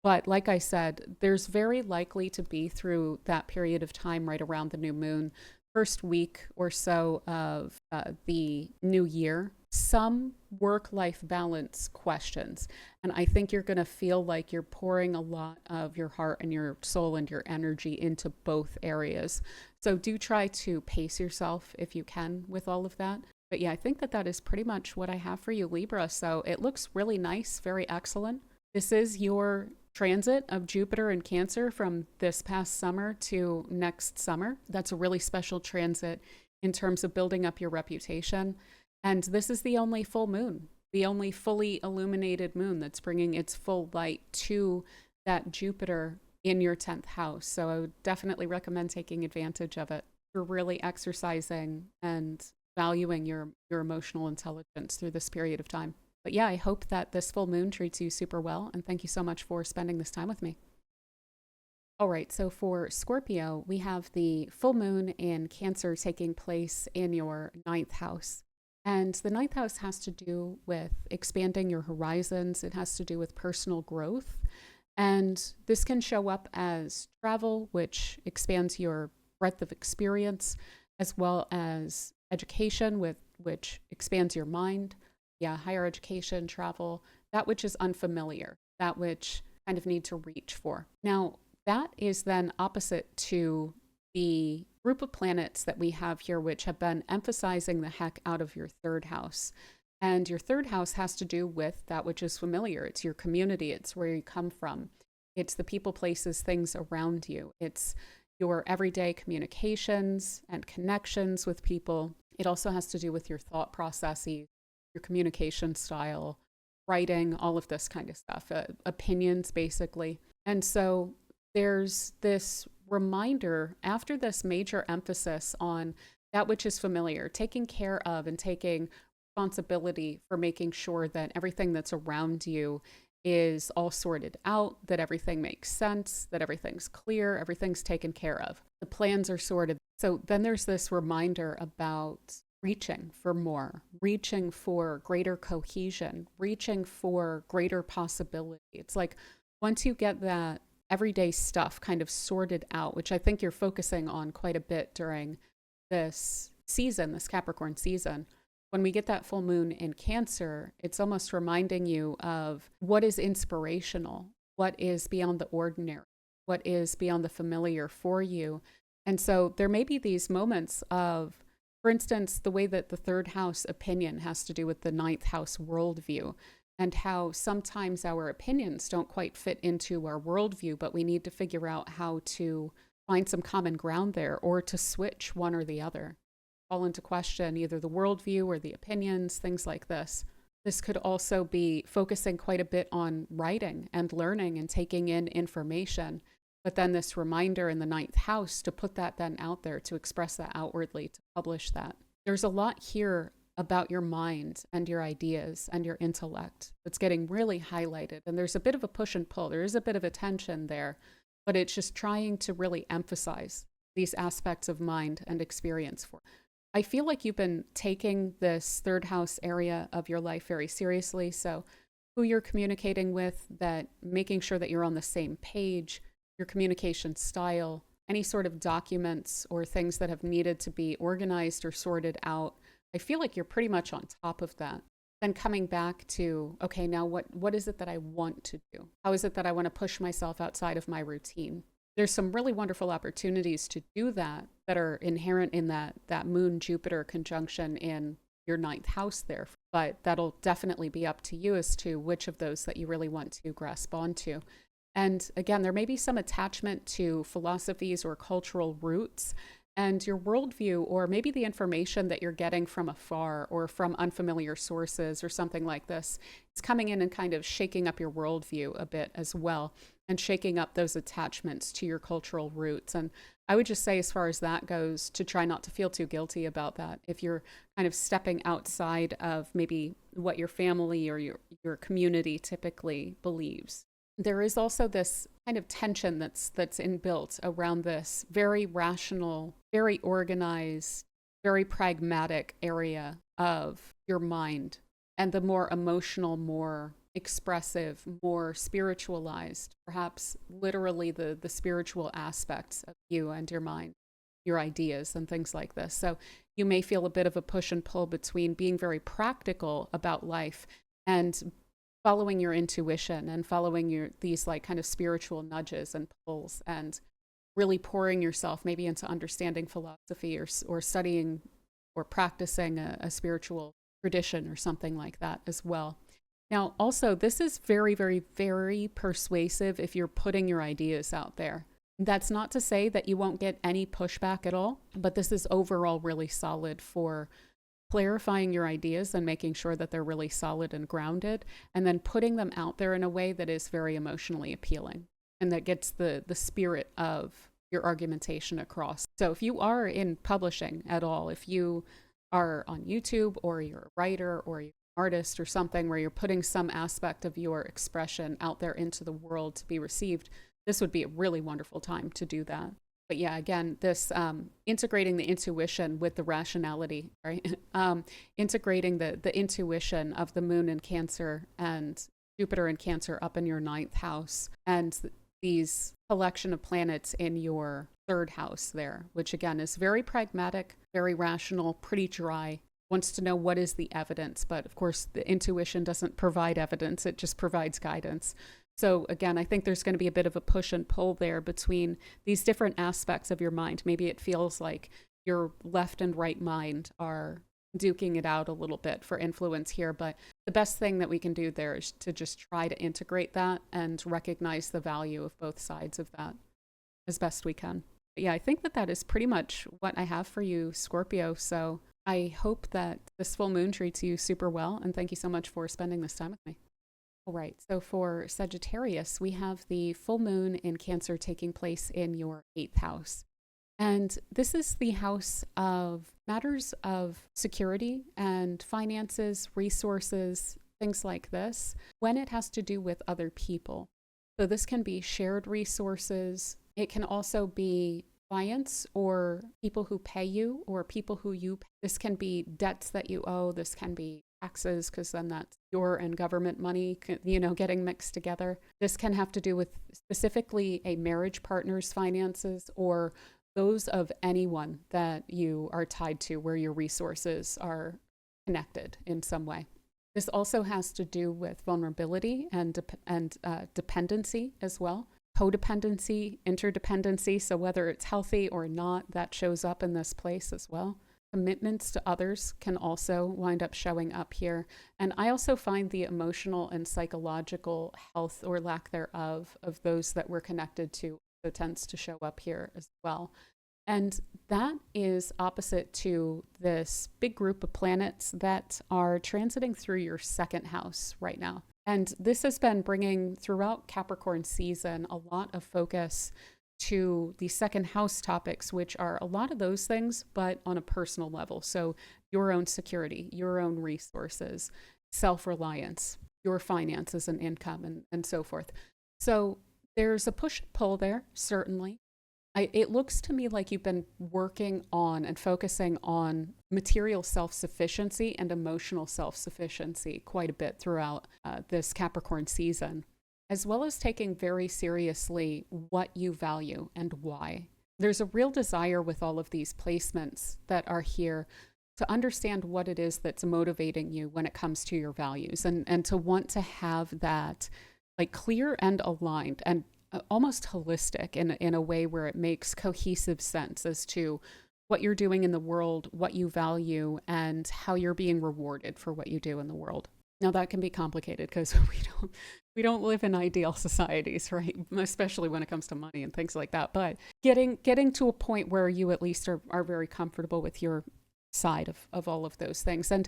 But like I said, there's very likely to be, through that period of time right around the new moon, first week or so of the new year, some work-life balance questions. And I think you're going to feel like you're pouring a lot of your heart and your soul and your energy into both areas. So do try to pace yourself if you can with all of that. But yeah, I think that is pretty much what I have for you, Libra. So it looks really nice, very excellent. This is your transit of Jupiter in Cancer from this past summer to next summer. That's a really special transit in terms of building up your reputation. And this is the only full moon, the only fully illuminated moon that's bringing its full light to that Jupiter in your 10th house. So I would definitely recommend taking advantage of it. You're really exercising and valuing your emotional intelligence through this period of time. But yeah, I hope that this full moon treats you super well, and thank you so much for spending this time with me. All right, so for Scorpio, we have the full moon in Cancer taking place in your 9th house. And the 9th house has to do with expanding your horizons. It has to do with personal growth. And this can show up as travel, which expands your breadth of experience, as well as education, which expands your mind. Yeah, higher education, travel, that which is unfamiliar, that which kind of need to reach for. Now, that is then opposite to the group of planets that we have here, which have been emphasizing the heck out of your 3rd house. And your 3rd house has to do with that which is familiar. It's your community. It's where you come from. It's the people, places, things around you. It's your everyday communications and connections with people. It also has to do with your thought processes, your communication style, writing, all of this kind of stuff, opinions, basically. And so there's this reminder after this major emphasis on that which is familiar, taking care of and taking responsibility for making sure that everything that's around you is all sorted out, that everything makes sense, that everything's clear, everything's taken care of. The plans are sorted. So then there's this reminder about reaching for more, reaching for greater cohesion, reaching for greater possibility. It's like once you get that everyday stuff kind of sorted out, which I think you're focusing on quite a bit during this season, this Capricorn season, when we get that full moon in Cancer, it's almost reminding you of what is inspirational, what is beyond the ordinary, what is beyond the familiar for you. And so there may be these moments of, for instance, the way that the 3rd house opinion has to do with the 9th house worldview, and how sometimes our opinions don't quite fit into our worldview, but we need to figure out how to find some common ground there, or to switch one or the other, call into question either the worldview or the opinions, things like this. This could also be focusing quite a bit on writing and learning and taking in information, But then this reminder in the ninth house to put that then out there, to express that outwardly, to publish that. There's a lot here about your mind and your ideas and your intellect that's getting really highlighted. And there's a bit of a push and pull. There is a bit of a tension there, but it's just trying to really emphasize these aspects of mind and experience for. I feel like you've been taking this third house area of your life very seriously. So who you're communicating with, that making sure that you're on the same page, your communication style, any sort of documents or things that have needed to be organized or sorted out. I feel like you're pretty much on top of that. Then coming back to, okay, now what is it that I want to do? How is it that I want to push myself outside of my routine? There's some really wonderful opportunities to do that are inherent in that Moon-Jupiter conjunction in your ninth house there. But that'll definitely be up to you as to which of those that you really want to grasp onto. And again, there may be some attachment to philosophies or cultural roots, and your worldview, or maybe the information that you're getting from afar or from unfamiliar sources or something like this, is coming in and kind of shaking up your worldview a bit as well, and shaking up those attachments to your cultural roots. And I would just say, as far as that goes, to try not to feel too guilty about that. If you're kind of stepping outside of maybe what your family or your community typically believes. There is also this kind of tension that's inbuilt around this very rational, very organized, very pragmatic area of your mind, and the more emotional, more expressive, more spiritualized, perhaps literally the spiritual aspects of you and your mind, your ideas and things like this. So you may feel a bit of a push and pull between being very practical about life and following your intuition and following these like kind of spiritual nudges and pulls, and really pouring yourself maybe into understanding philosophy or studying or practicing a spiritual tradition or something like that as well. Now, also, this is very, very, very persuasive if you're putting your ideas out there. That's not to say that you won't get any pushback at all, but this is overall really solid for clarifying your ideas and making sure that they're really solid and grounded, and then putting them out there in a way that is very emotionally appealing and that gets the spirit of your argumentation across. So if you are in publishing at all, if you are on YouTube, or you're a writer or you're an artist or something where you're putting some aspect of your expression out there into the world to be received, this would be a really wonderful time to do that. But yeah, again, this integrating the intuition with the rationality, right? Integrating the intuition of the moon in Cancer and Jupiter in Cancer up in your ninth house, and these collection of planets in your third house there, which again is very pragmatic, very rational, pretty dry, wants to know what is the evidence. But of course, the intuition doesn't provide evidence, it just provides guidance. So again, I think there's going to be a bit of a push and pull there between these different aspects of your mind. Maybe it feels like your left and right mind are duking it out a little bit for influence here, but the best thing that we can do there is to just try to integrate that and recognize the value of both sides of that as best we can. But yeah, I think that is pretty much what I have for you, Scorpio. So I hope that this full moon treats you super well, and thank you so much for spending this time with me. All right, so for Sagittarius, we have the full moon in Cancer taking place in your 8th house. And this is the house of matters of security and finances, resources, things like this, when it has to do with other people. So this can be shared resources. It can also be clients or people who pay you or people who you pay. This can be debts that you owe. This can be taxes, because then that's your and government money, getting mixed together. This can have to do with specifically a marriage partner's finances, or those of anyone that you are tied to where your resources are connected in some way. This also has to do with vulnerability and dependency as well. Codependency, interdependency, so whether it's healthy or not, that shows up in this place as well. Commitments to others can also wind up showing up here. And I also find the emotional and psychological health or lack thereof of those that we're connected to also tends to show up here as well. And that is opposite to this big group of planets that are transiting through your 2nd house right now. And this has been bringing throughout Capricorn season a lot of focus to the second house topics, which are a lot of those things, but on a personal level. So your own security, your own resources, self-reliance, your finances and income, and so forth. So there's a push and pull there, certainly. It looks to me like you've been working on and focusing on material self-sufficiency and emotional self-sufficiency quite a bit throughout this Capricorn season, as well as taking very seriously what you value and why. There's a real desire with all of these placements that are here to understand what it is that's motivating you when it comes to your values, and to want to have that like clear and aligned and almost holistic in a way where it makes cohesive sense as to what you're doing in the world, what you value, and how you're being rewarded for what you do in the world. Now that can be complicated because we don't live in ideal societies, right? Especially when it comes to money and things like that. But getting to a point where you at least are very comfortable with your side of all of those things. And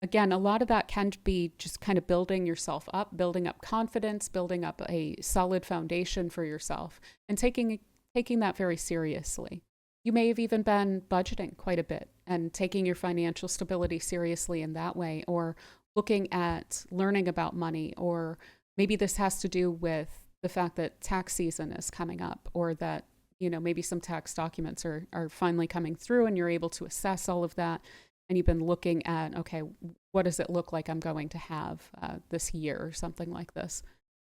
again, a lot of that can be just kind of building yourself up, building up confidence, building up a solid foundation for yourself, and taking that very seriously. You may have even been budgeting quite a bit and taking your financial stability seriously in that way, or looking at learning about money, or maybe this has to do with the fact that tax season is coming up, or that, you know, maybe some tax documents are finally coming through and you're able to assess all of that. And you've been looking at, okay, what does it look like I'm going to have this year or something like this,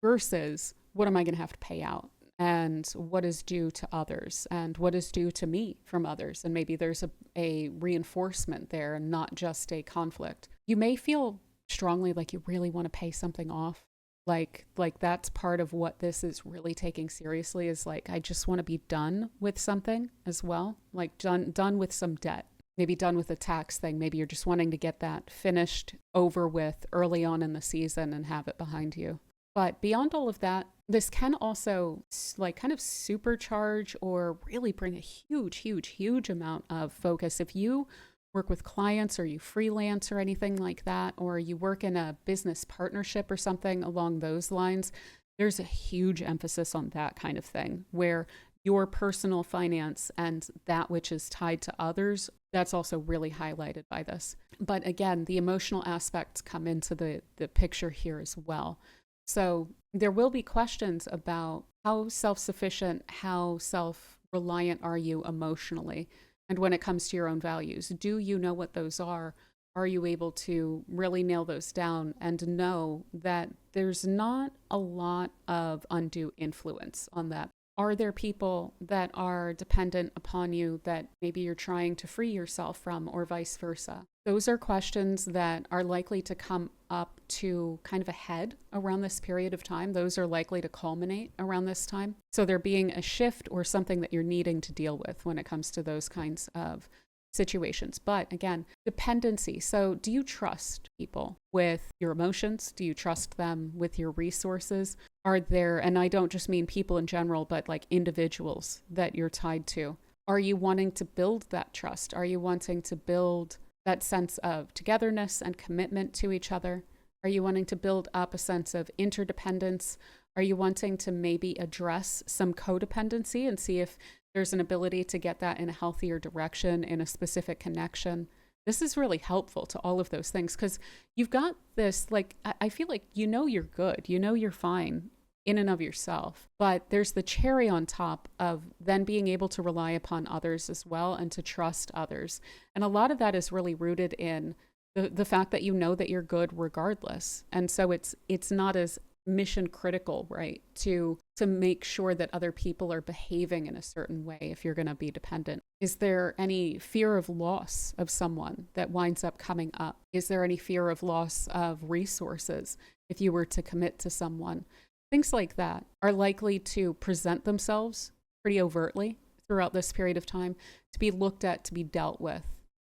versus what am I going to have to pay out, and what is due to others, and what is due to me from others. And maybe there's a reinforcement there and not just a conflict. You may feel strongly like you really want to pay something off. Like that's part of what this is really taking seriously, is like, I just want to be done with something as well, like done with some debt. Maybe done with a tax thing. Maybe you're just wanting to get that finished, over with early on in the season and have it behind you. But beyond all of that, this can also like kind of supercharge or really bring a huge amount of focus. If you work with clients, or you freelance or anything like that, or you work in a business partnership or something along those lines, there's a huge emphasis on that kind of thing, where your personal finance and that which is tied to others, that's also really highlighted by this. But again, the emotional aspects come into the picture here as well. So there will be questions about how self-sufficient, how self-reliant are you emotionally? And when it comes to your own values, do you know what those are? Are you able to really nail those down and know that there's not a lot of undue influence on that? Are there people that are dependent upon you that maybe you're trying to free yourself from, or vice versa? Those are questions that are likely to come up to kind of a head around this period of time. Those are likely to culminate around this time. So there being a shift or something that you're needing to deal with when it comes to those kinds of situations. But again, dependency. So do you trust people with your emotions? Do you trust them with your resources? Are there, and I don't just mean people in general, but like individuals that you're tied to, are you wanting to build that trust? Are you wanting to build that sense of togetherness and commitment to each other? Are you wanting to build up a sense of interdependence? Are you wanting to maybe address some codependency and see if there's an ability to get that in a healthier direction in a specific connection? This is really helpful to all of those things, because you've got this, like, I feel like you know you're good, you know you're fine in and of yourself, but there's the cherry on top of then being able to rely upon others as well and to trust others. And a lot of that is really rooted in the fact that you know that you're good regardless. And so it's not as mission critical, right, to make sure that other people are behaving in a certain way if you're going to be dependent. Is there any fear of loss of someone that winds up coming up? Is there any fear of loss of resources if you were to commit to someone? Things like that are likely to present themselves pretty overtly throughout this period of time, to be looked at, to be dealt with.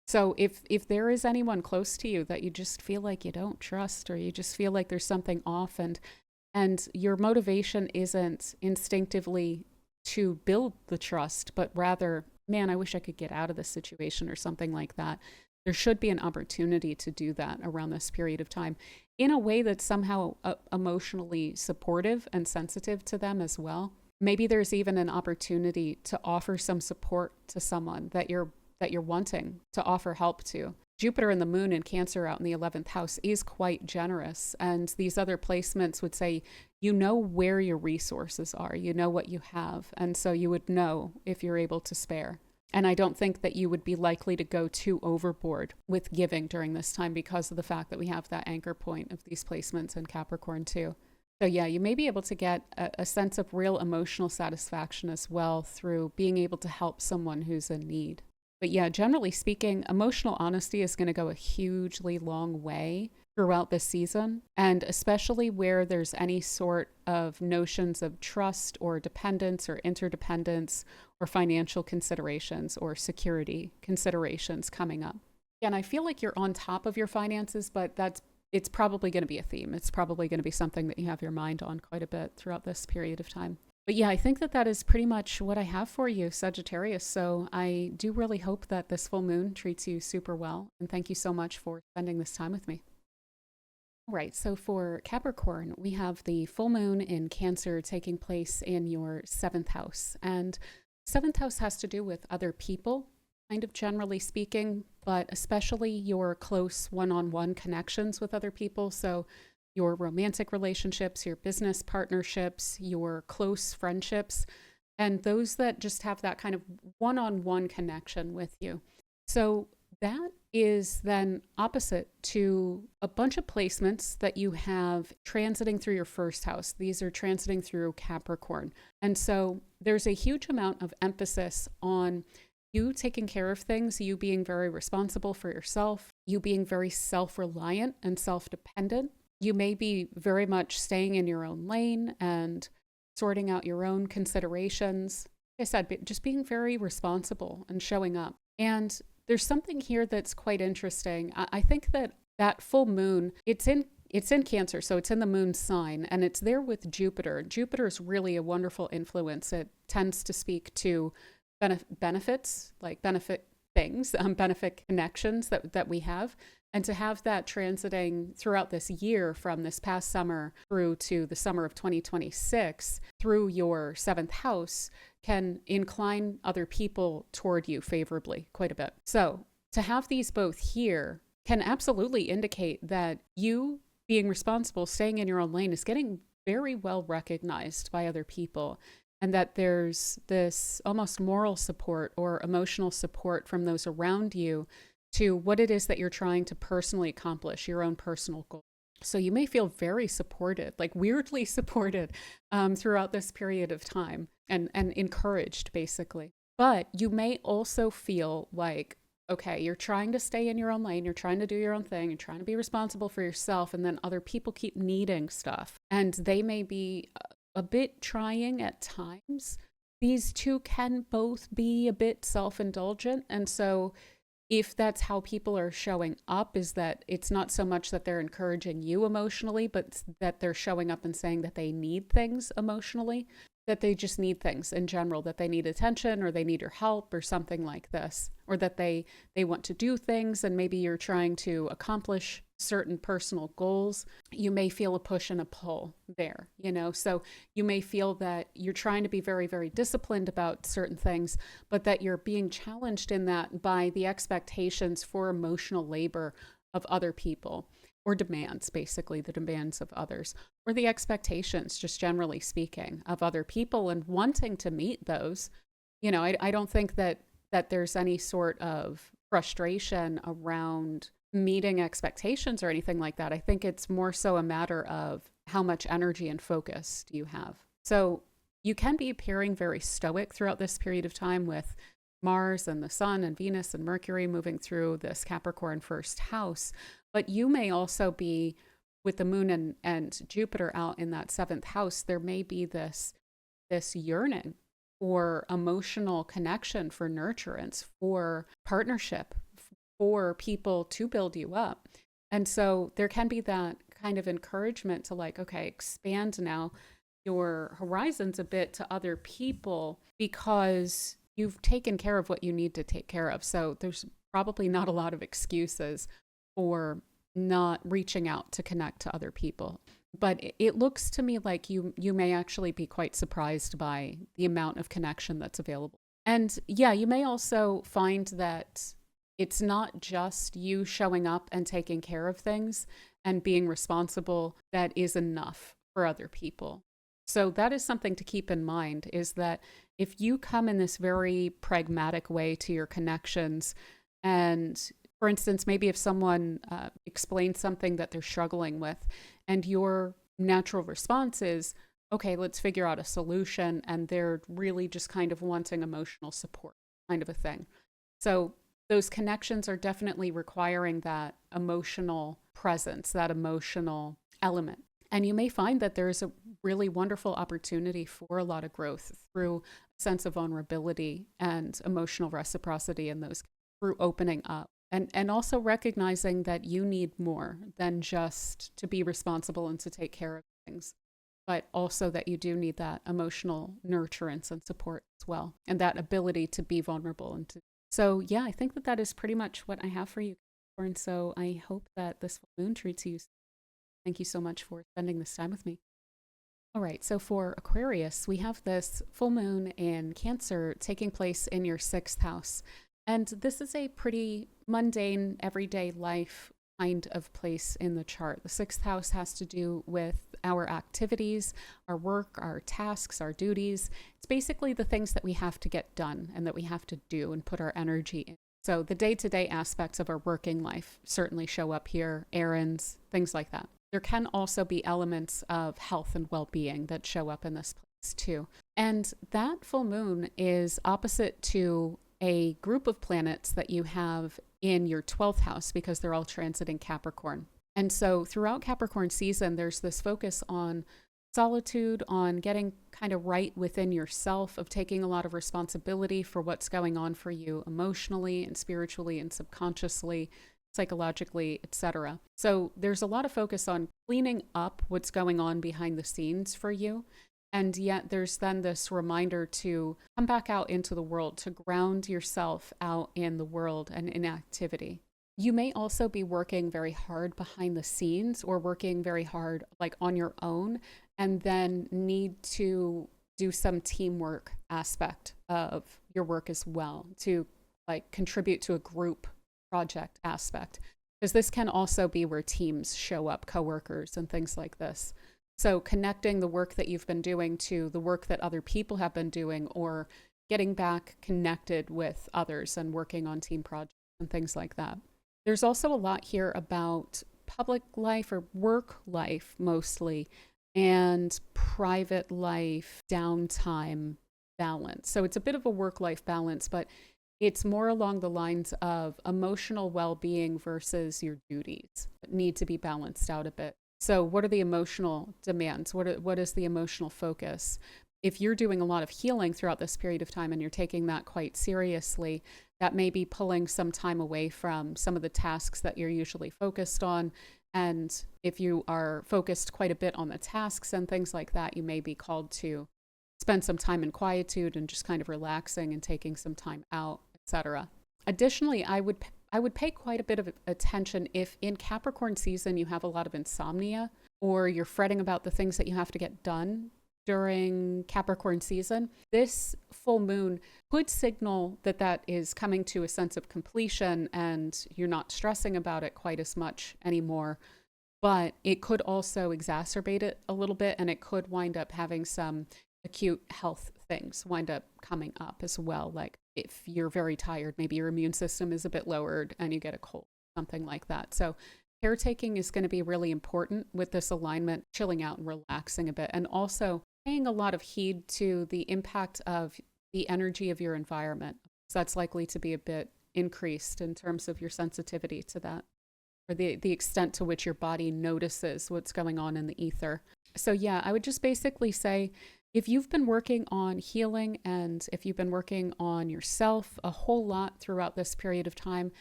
So if there is anyone close to you that you just feel like you don't trust, or you just feel like there's something off, and your motivation isn't instinctively to build the trust, but rather, man, I wish I could get out of this situation or something like that, there should be an opportunity to do that around this period of time in a way that's somehow emotionally supportive and sensitive to them as well. Maybe there's even an opportunity to offer some support to someone that you're wanting to offer help to. Jupiter and the moon in Cancer out in the 11th house is quite generous. And these other placements would say, you know where your resources are, you know what you have. And so you would know if you're able to spare. And I don't think that you would be likely to go too overboard with giving during this time because of the fact that we have that anchor point of these placements in Capricorn too. So yeah, you may be able to get a sense of real emotional satisfaction as well through being able to help someone who's in need. But yeah, generally speaking, emotional honesty is going to go a hugely long way throughout this season, and especially where there's any sort of notions of trust or dependence or interdependence or financial considerations or security considerations coming up. And I feel like you're on top of your finances, but it's probably going to be a theme. It's probably going to be something that you have your mind on quite a bit throughout this period of time. But yeah, I think that that is pretty much what I have for you, Sagittarius. So I do really hope that this full moon treats you super well. And thank you so much for spending this time with me. All right, so for Capricorn, we have the full moon in Cancer taking place in your 7th house. And 7th house has to do with other people, kind of generally speaking, but especially your close one-on-one connections with other people. So your romantic relationships, your business partnerships, your close friendships, and those that just have that kind of one-on-one connection with you. So that is then opposite to a bunch of placements that you have transiting through your 1st house. These are transiting through Capricorn. And so there's a huge amount of emphasis on you taking care of things, you being very responsible for yourself, you being very self-reliant and self-dependent. You may be very much staying in your own lane and sorting out your own considerations. Like I said, just being very responsible and showing up. And there's something here that's quite interesting. I think that that full moon, it's in Cancer, so it's in the moon sign, and it's there with Jupiter. Jupiter is really a wonderful influence. It tends to speak to benefits, like benefit things, benefit connections that we have. And to have that transiting throughout this year from this past summer through to the summer of 2026 through your 7th house can incline other people toward you favorably quite a bit. So to have these both here can absolutely indicate that you being responsible, staying in your own lane is getting very well recognized by other people. And that there's this almost moral support or emotional support from those around you to what it is that you're trying to personally accomplish, your own personal goal. So you may feel very supported, like weirdly supported throughout this period of time and encouraged, basically. But you may also feel like, okay, you're trying to stay in your own lane, you're trying to do your own thing, you're trying to be responsible for yourself, and then other people keep needing stuff. And they may be a bit trying at times. These two can both be a bit self-indulgent. And so if that's how people are showing up, is that it's not so much that they're encouraging you emotionally, but that they're showing up and saying that they need things emotionally, that they just need things in general, that they need attention or they need your help or something like this, or that they want to do things and maybe you're trying to accomplish certain personal goals. You may feel a push and a pull there, so you may feel that you're trying to be very, very disciplined about certain things, but that you're being challenged in that by the expectations for emotional labor of other people, or demands, basically the demands of others, or the expectations, just generally speaking, of other people, and wanting to meet those. I don't think that there's any sort of frustration around meeting expectations or anything like that. I think it's more so a matter of how much energy and focus do you have. So you can be appearing very stoic throughout this period of time with Mars and the Sun and Venus and Mercury moving through this Capricorn 1st house. But you may also be, with the moon and Jupiter out in that 7th house, there may be this yearning for emotional connection, for nurturance, for partnership, for people to build you up. And so there can be that kind of encouragement to like, okay, expand now your horizons a bit to other people because you've taken care of what you need to take care of. So there's probably not a lot of excuses for not reaching out to connect to other people. But it looks to me like you may actually be quite surprised by the amount of connection that's available. And yeah, you may also find that it's not just you showing up and taking care of things and being responsible that is enough for other people. So that is something to keep in mind, is that if you come in this very pragmatic way to your connections, and for instance, maybe if someone explains something that they're struggling with, and your natural response is, okay, let's figure out a solution, and they're really just kind of wanting emotional support kind of a thing. So those connections are definitely requiring that emotional presence, that emotional element. And you may find that there's a really wonderful opportunity for a lot of growth through a sense of vulnerability and emotional reciprocity in those, through opening up. And also recognizing that you need more than just to be responsible and to take care of things, but also that you do need that emotional nurturance and support as well, and that ability to be vulnerable. So yeah, I think that is pretty much what I have for you. And so I hope that this full moon treats you. Thank you so much for spending this time with me. All right, so for Aquarius, we have this full moon in Cancer taking place in your 6th house. And this is a pretty mundane, everyday life kind of place in the chart. The 6th house has to do with our activities, our work, our tasks, our duties. It's basically the things that we have to get done and that we have to do and put our energy in. So the day-to-day aspects of our working life certainly show up here, errands, things like that. There can also be elements of health and well-being that show up in this place too. And that full moon is opposite to a group of planets that you have in your 12th house, because they're all transiting Capricorn. And so throughout Capricorn season, there's this focus on solitude, on getting kind of right within yourself, of taking a lot of responsibility for what's going on for you emotionally and spiritually and subconsciously, psychologically, etc. So there's a lot of focus on cleaning up what's going on behind the scenes for you. And yet there's then this reminder to come back out into the world, to ground yourself out in the world and in activity. You may also be working very hard behind the scenes, or working very hard like on your own, and then need to do some teamwork aspect of your work as well, to like contribute to a group project aspect, because this can also be where teams show up, coworkers and things like this. So connecting the work that you've been doing to the work that other people have been doing, or getting back connected with others and working on team projects and things like that. There's also a lot here about public life or work life mostly, and private life downtime balance. So it's a bit of a work-life balance, but it's more along the lines of emotional well-being versus your duties that need to be balanced out a bit. So what are the emotional demands? What is the emotional focus? If you're doing a lot of healing throughout this period of time and you're taking that quite seriously, that may be pulling some time away from some of the tasks that you're usually focused on. And if you are focused quite a bit on the tasks and things like that, you may be called to spend some time in quietude and just kind of relaxing and taking some time out, etc. Additionally, I would pay quite a bit of attention if in Capricorn season you have a lot of insomnia, or you're fretting about the things that you have to get done during Capricorn season. This full moon could signal that that is coming to a sense of completion and you're not stressing about it quite as much anymore. But it could also exacerbate it a little bit, and it could wind up having some acute health things wind up coming up as well. Like if you're very tired, maybe your immune system is a bit lowered and you get a cold, something like that. So caretaking is going to be really important with this alignment, chilling out and relaxing a bit, and also paying a lot of heed to the impact of the energy of your environment. So that's likely to be a bit increased in terms of your sensitivity to that, or the extent to which your body notices what's going on in the ether. So yeah, I would just basically say, if you've been working on healing and if you've been working on yourself a whole lot throughout this period of time,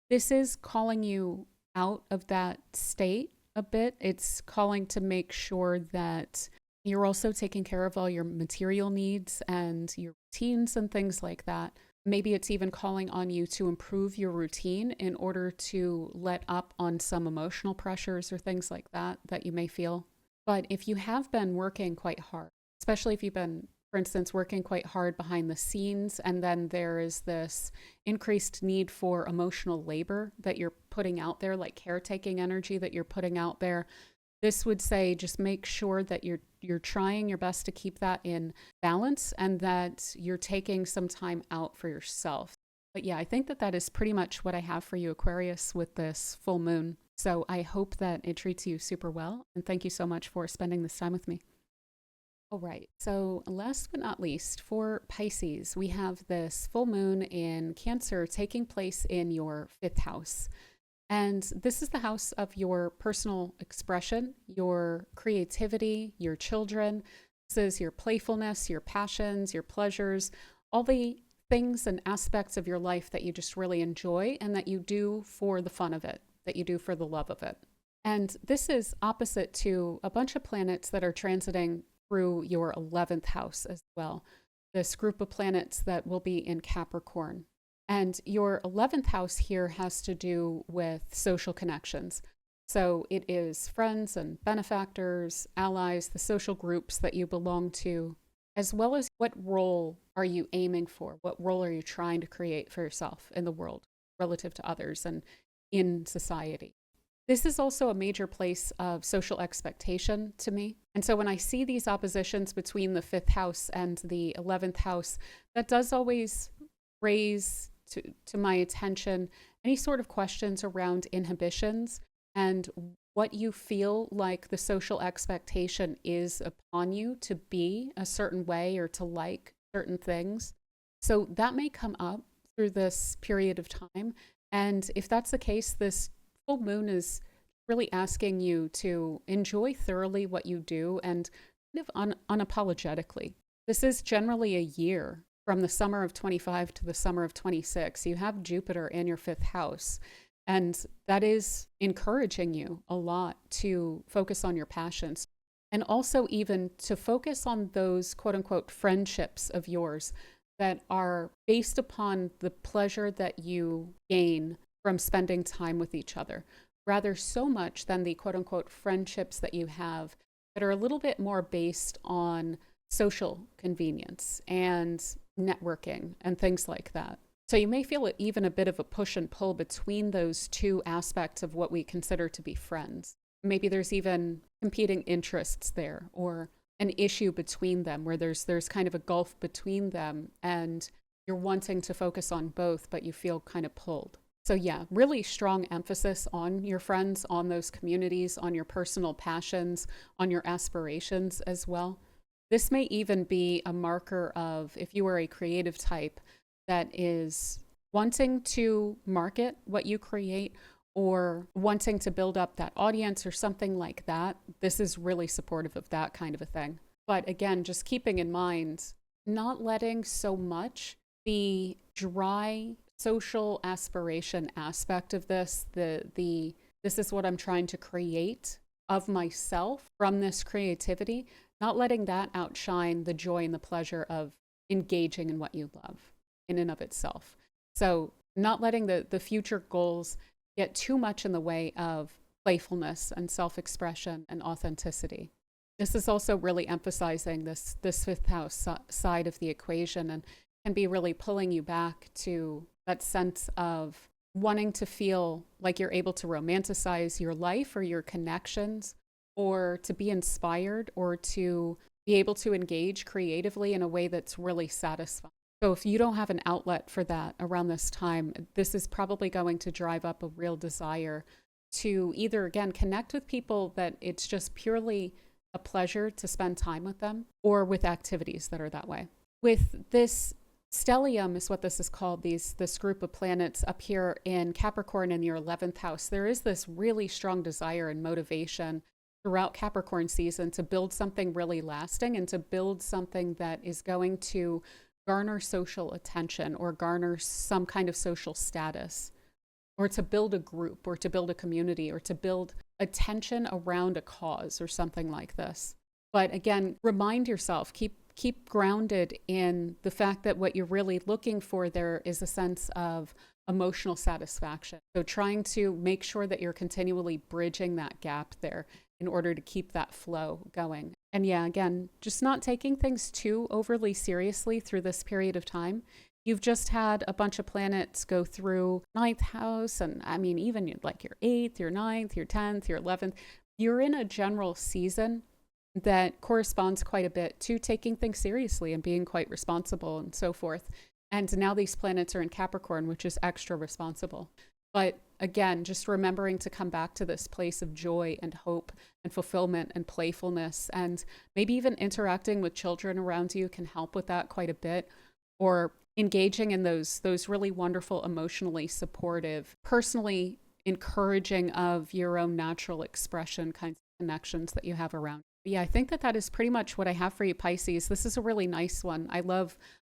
this is calling you out of that state a bit. It's calling to make sure that you're also taking care of all your material needs and your routines and things like that. Maybe it's even calling on you to improve your routine in order to let up on some emotional pressures or things like that that you may feel. But if you have been working quite hard, especially if you've been, for instance, working quite hard behind the scenes, and then there is this increased need for emotional labor that you're putting out there, like caretaking energy that you're putting out there, this would say just make sure that you're trying your best to keep that in balance and that you're taking some time out for yourself. But yeah, I think that that is pretty much what I have for you, Aquarius, with this full moon. So I hope that it treats you super well. And thank you so much for spending this time with me. All right. So last but not least, for Pisces, we have this full moon in Cancer taking place in your fifth house. And this is the house of your personal expression, your creativity, your children. This is your playfulness, your passions, your pleasures, all the things and aspects of your life that you just really enjoy and that you do for the fun of it, that you do for the love of it. And this is opposite to a bunch of planets that are transiting through your 11th house as well. This group of planets that will be in Capricorn. And your 11th house here has to do with social connections. So it is friends and benefactors, allies, the social groups that you belong to, as well as what role are you aiming for? What role are you trying to create for yourself in the world relative to others and in society? This is also a major place of social expectation to me. And so when I see these oppositions between the fifth house and the 11th house, that does always raise to my attention any sort of questions around inhibitions and what you feel like the social expectation is upon you to be a certain way or to like certain things. So that may come up through this period of time. And if that's the case, this full moon is really asking you to enjoy thoroughly what you do and kind of unapologetically. This is generally a year from the summer of 25 to the summer of 26. You have Jupiter in your fifth house, and that is encouraging you a lot to focus on your passions and also even to focus on those quote unquote friendships of yours that are based upon the pleasure that you gain from spending time with each other, rather so much than the quote unquote friendships that you have that are a little bit more based on social convenience and networking and things like that. So you may feel even a bit of a push and pull between those two aspects of what we consider to be friends. Maybe there's even competing interests there or an issue between them where there's kind of a gulf between them and you're wanting to focus on both, but you feel kind of pulled. So yeah, really strong emphasis on your friends, on those communities, on your personal passions, on your aspirations as well. This may even be a marker of if you are a creative type that is wanting to market what you create or wanting to build up that audience or something like that. This is really supportive of that kind of a thing. But again, just keeping in mind, not letting so much the dry social aspiration aspect of this, this is what I'm trying to create of myself from this creativity, not letting that outshine the joy and the pleasure of engaging in what you love in and of itself. So not letting the future goals get too much in the way of playfulness and self-expression and authenticity. This is also really emphasizing this fifth house side of the equation and can be really pulling you back to that sense of wanting to feel like you're able to romanticize your life or your connections, or to be inspired, or to be able to engage creatively in a way that's really satisfying. So if you don't have an outlet for that around this time, this is probably going to drive up a real desire to either, again, connect with people that it's just purely a pleasure to spend time with them, or with activities that are that way. With this stellium is what this is called, this group of planets up here in Capricorn in your 11th house, there is this really strong desire and motivation throughout Capricorn season to build something really lasting and to build something that is going to garner social attention or garner some kind of social status, or to build a group or to build a community or to build attention around a cause or something like this. But again, remind yourself, keep grounded in the fact that what you're really looking for there is a sense of emotional satisfaction. So trying to make sure that you're continually bridging that gap there in order to keep that flow going. And yeah, again, just not taking things too overly seriously through this period of time. You've just had a bunch of planets go through ninth house, and I mean, even like your 8th, your ninth, your 10th, your 11th. You're in a general season that corresponds quite a bit to taking things seriously and being quite responsible and so forth. And now these planets are in Capricorn, which is extra responsible. But again, just remembering to come back to this place of joy and hope and fulfillment and playfulness, and maybe even interacting with children around you can help with that quite a bit, or engaging in those really wonderful, emotionally supportive, personally encouraging of your own natural expression kinds of connections that you have around. Yeah, I think that is pretty much what I have for you, Pisces. This is a really nice one.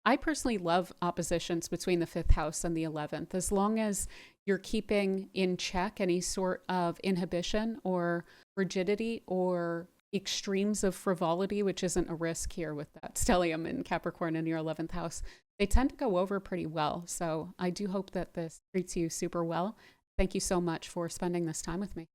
I personally love oppositions between the 5th house and the 11th, as long as you're keeping in check any sort of inhibition or rigidity or extremes of frivolity, which isn't a risk here with that stellium in Capricorn in your 11th house. They tend to go over pretty well. So I do hope that this treats you super well. Thank you so much for spending this time with me.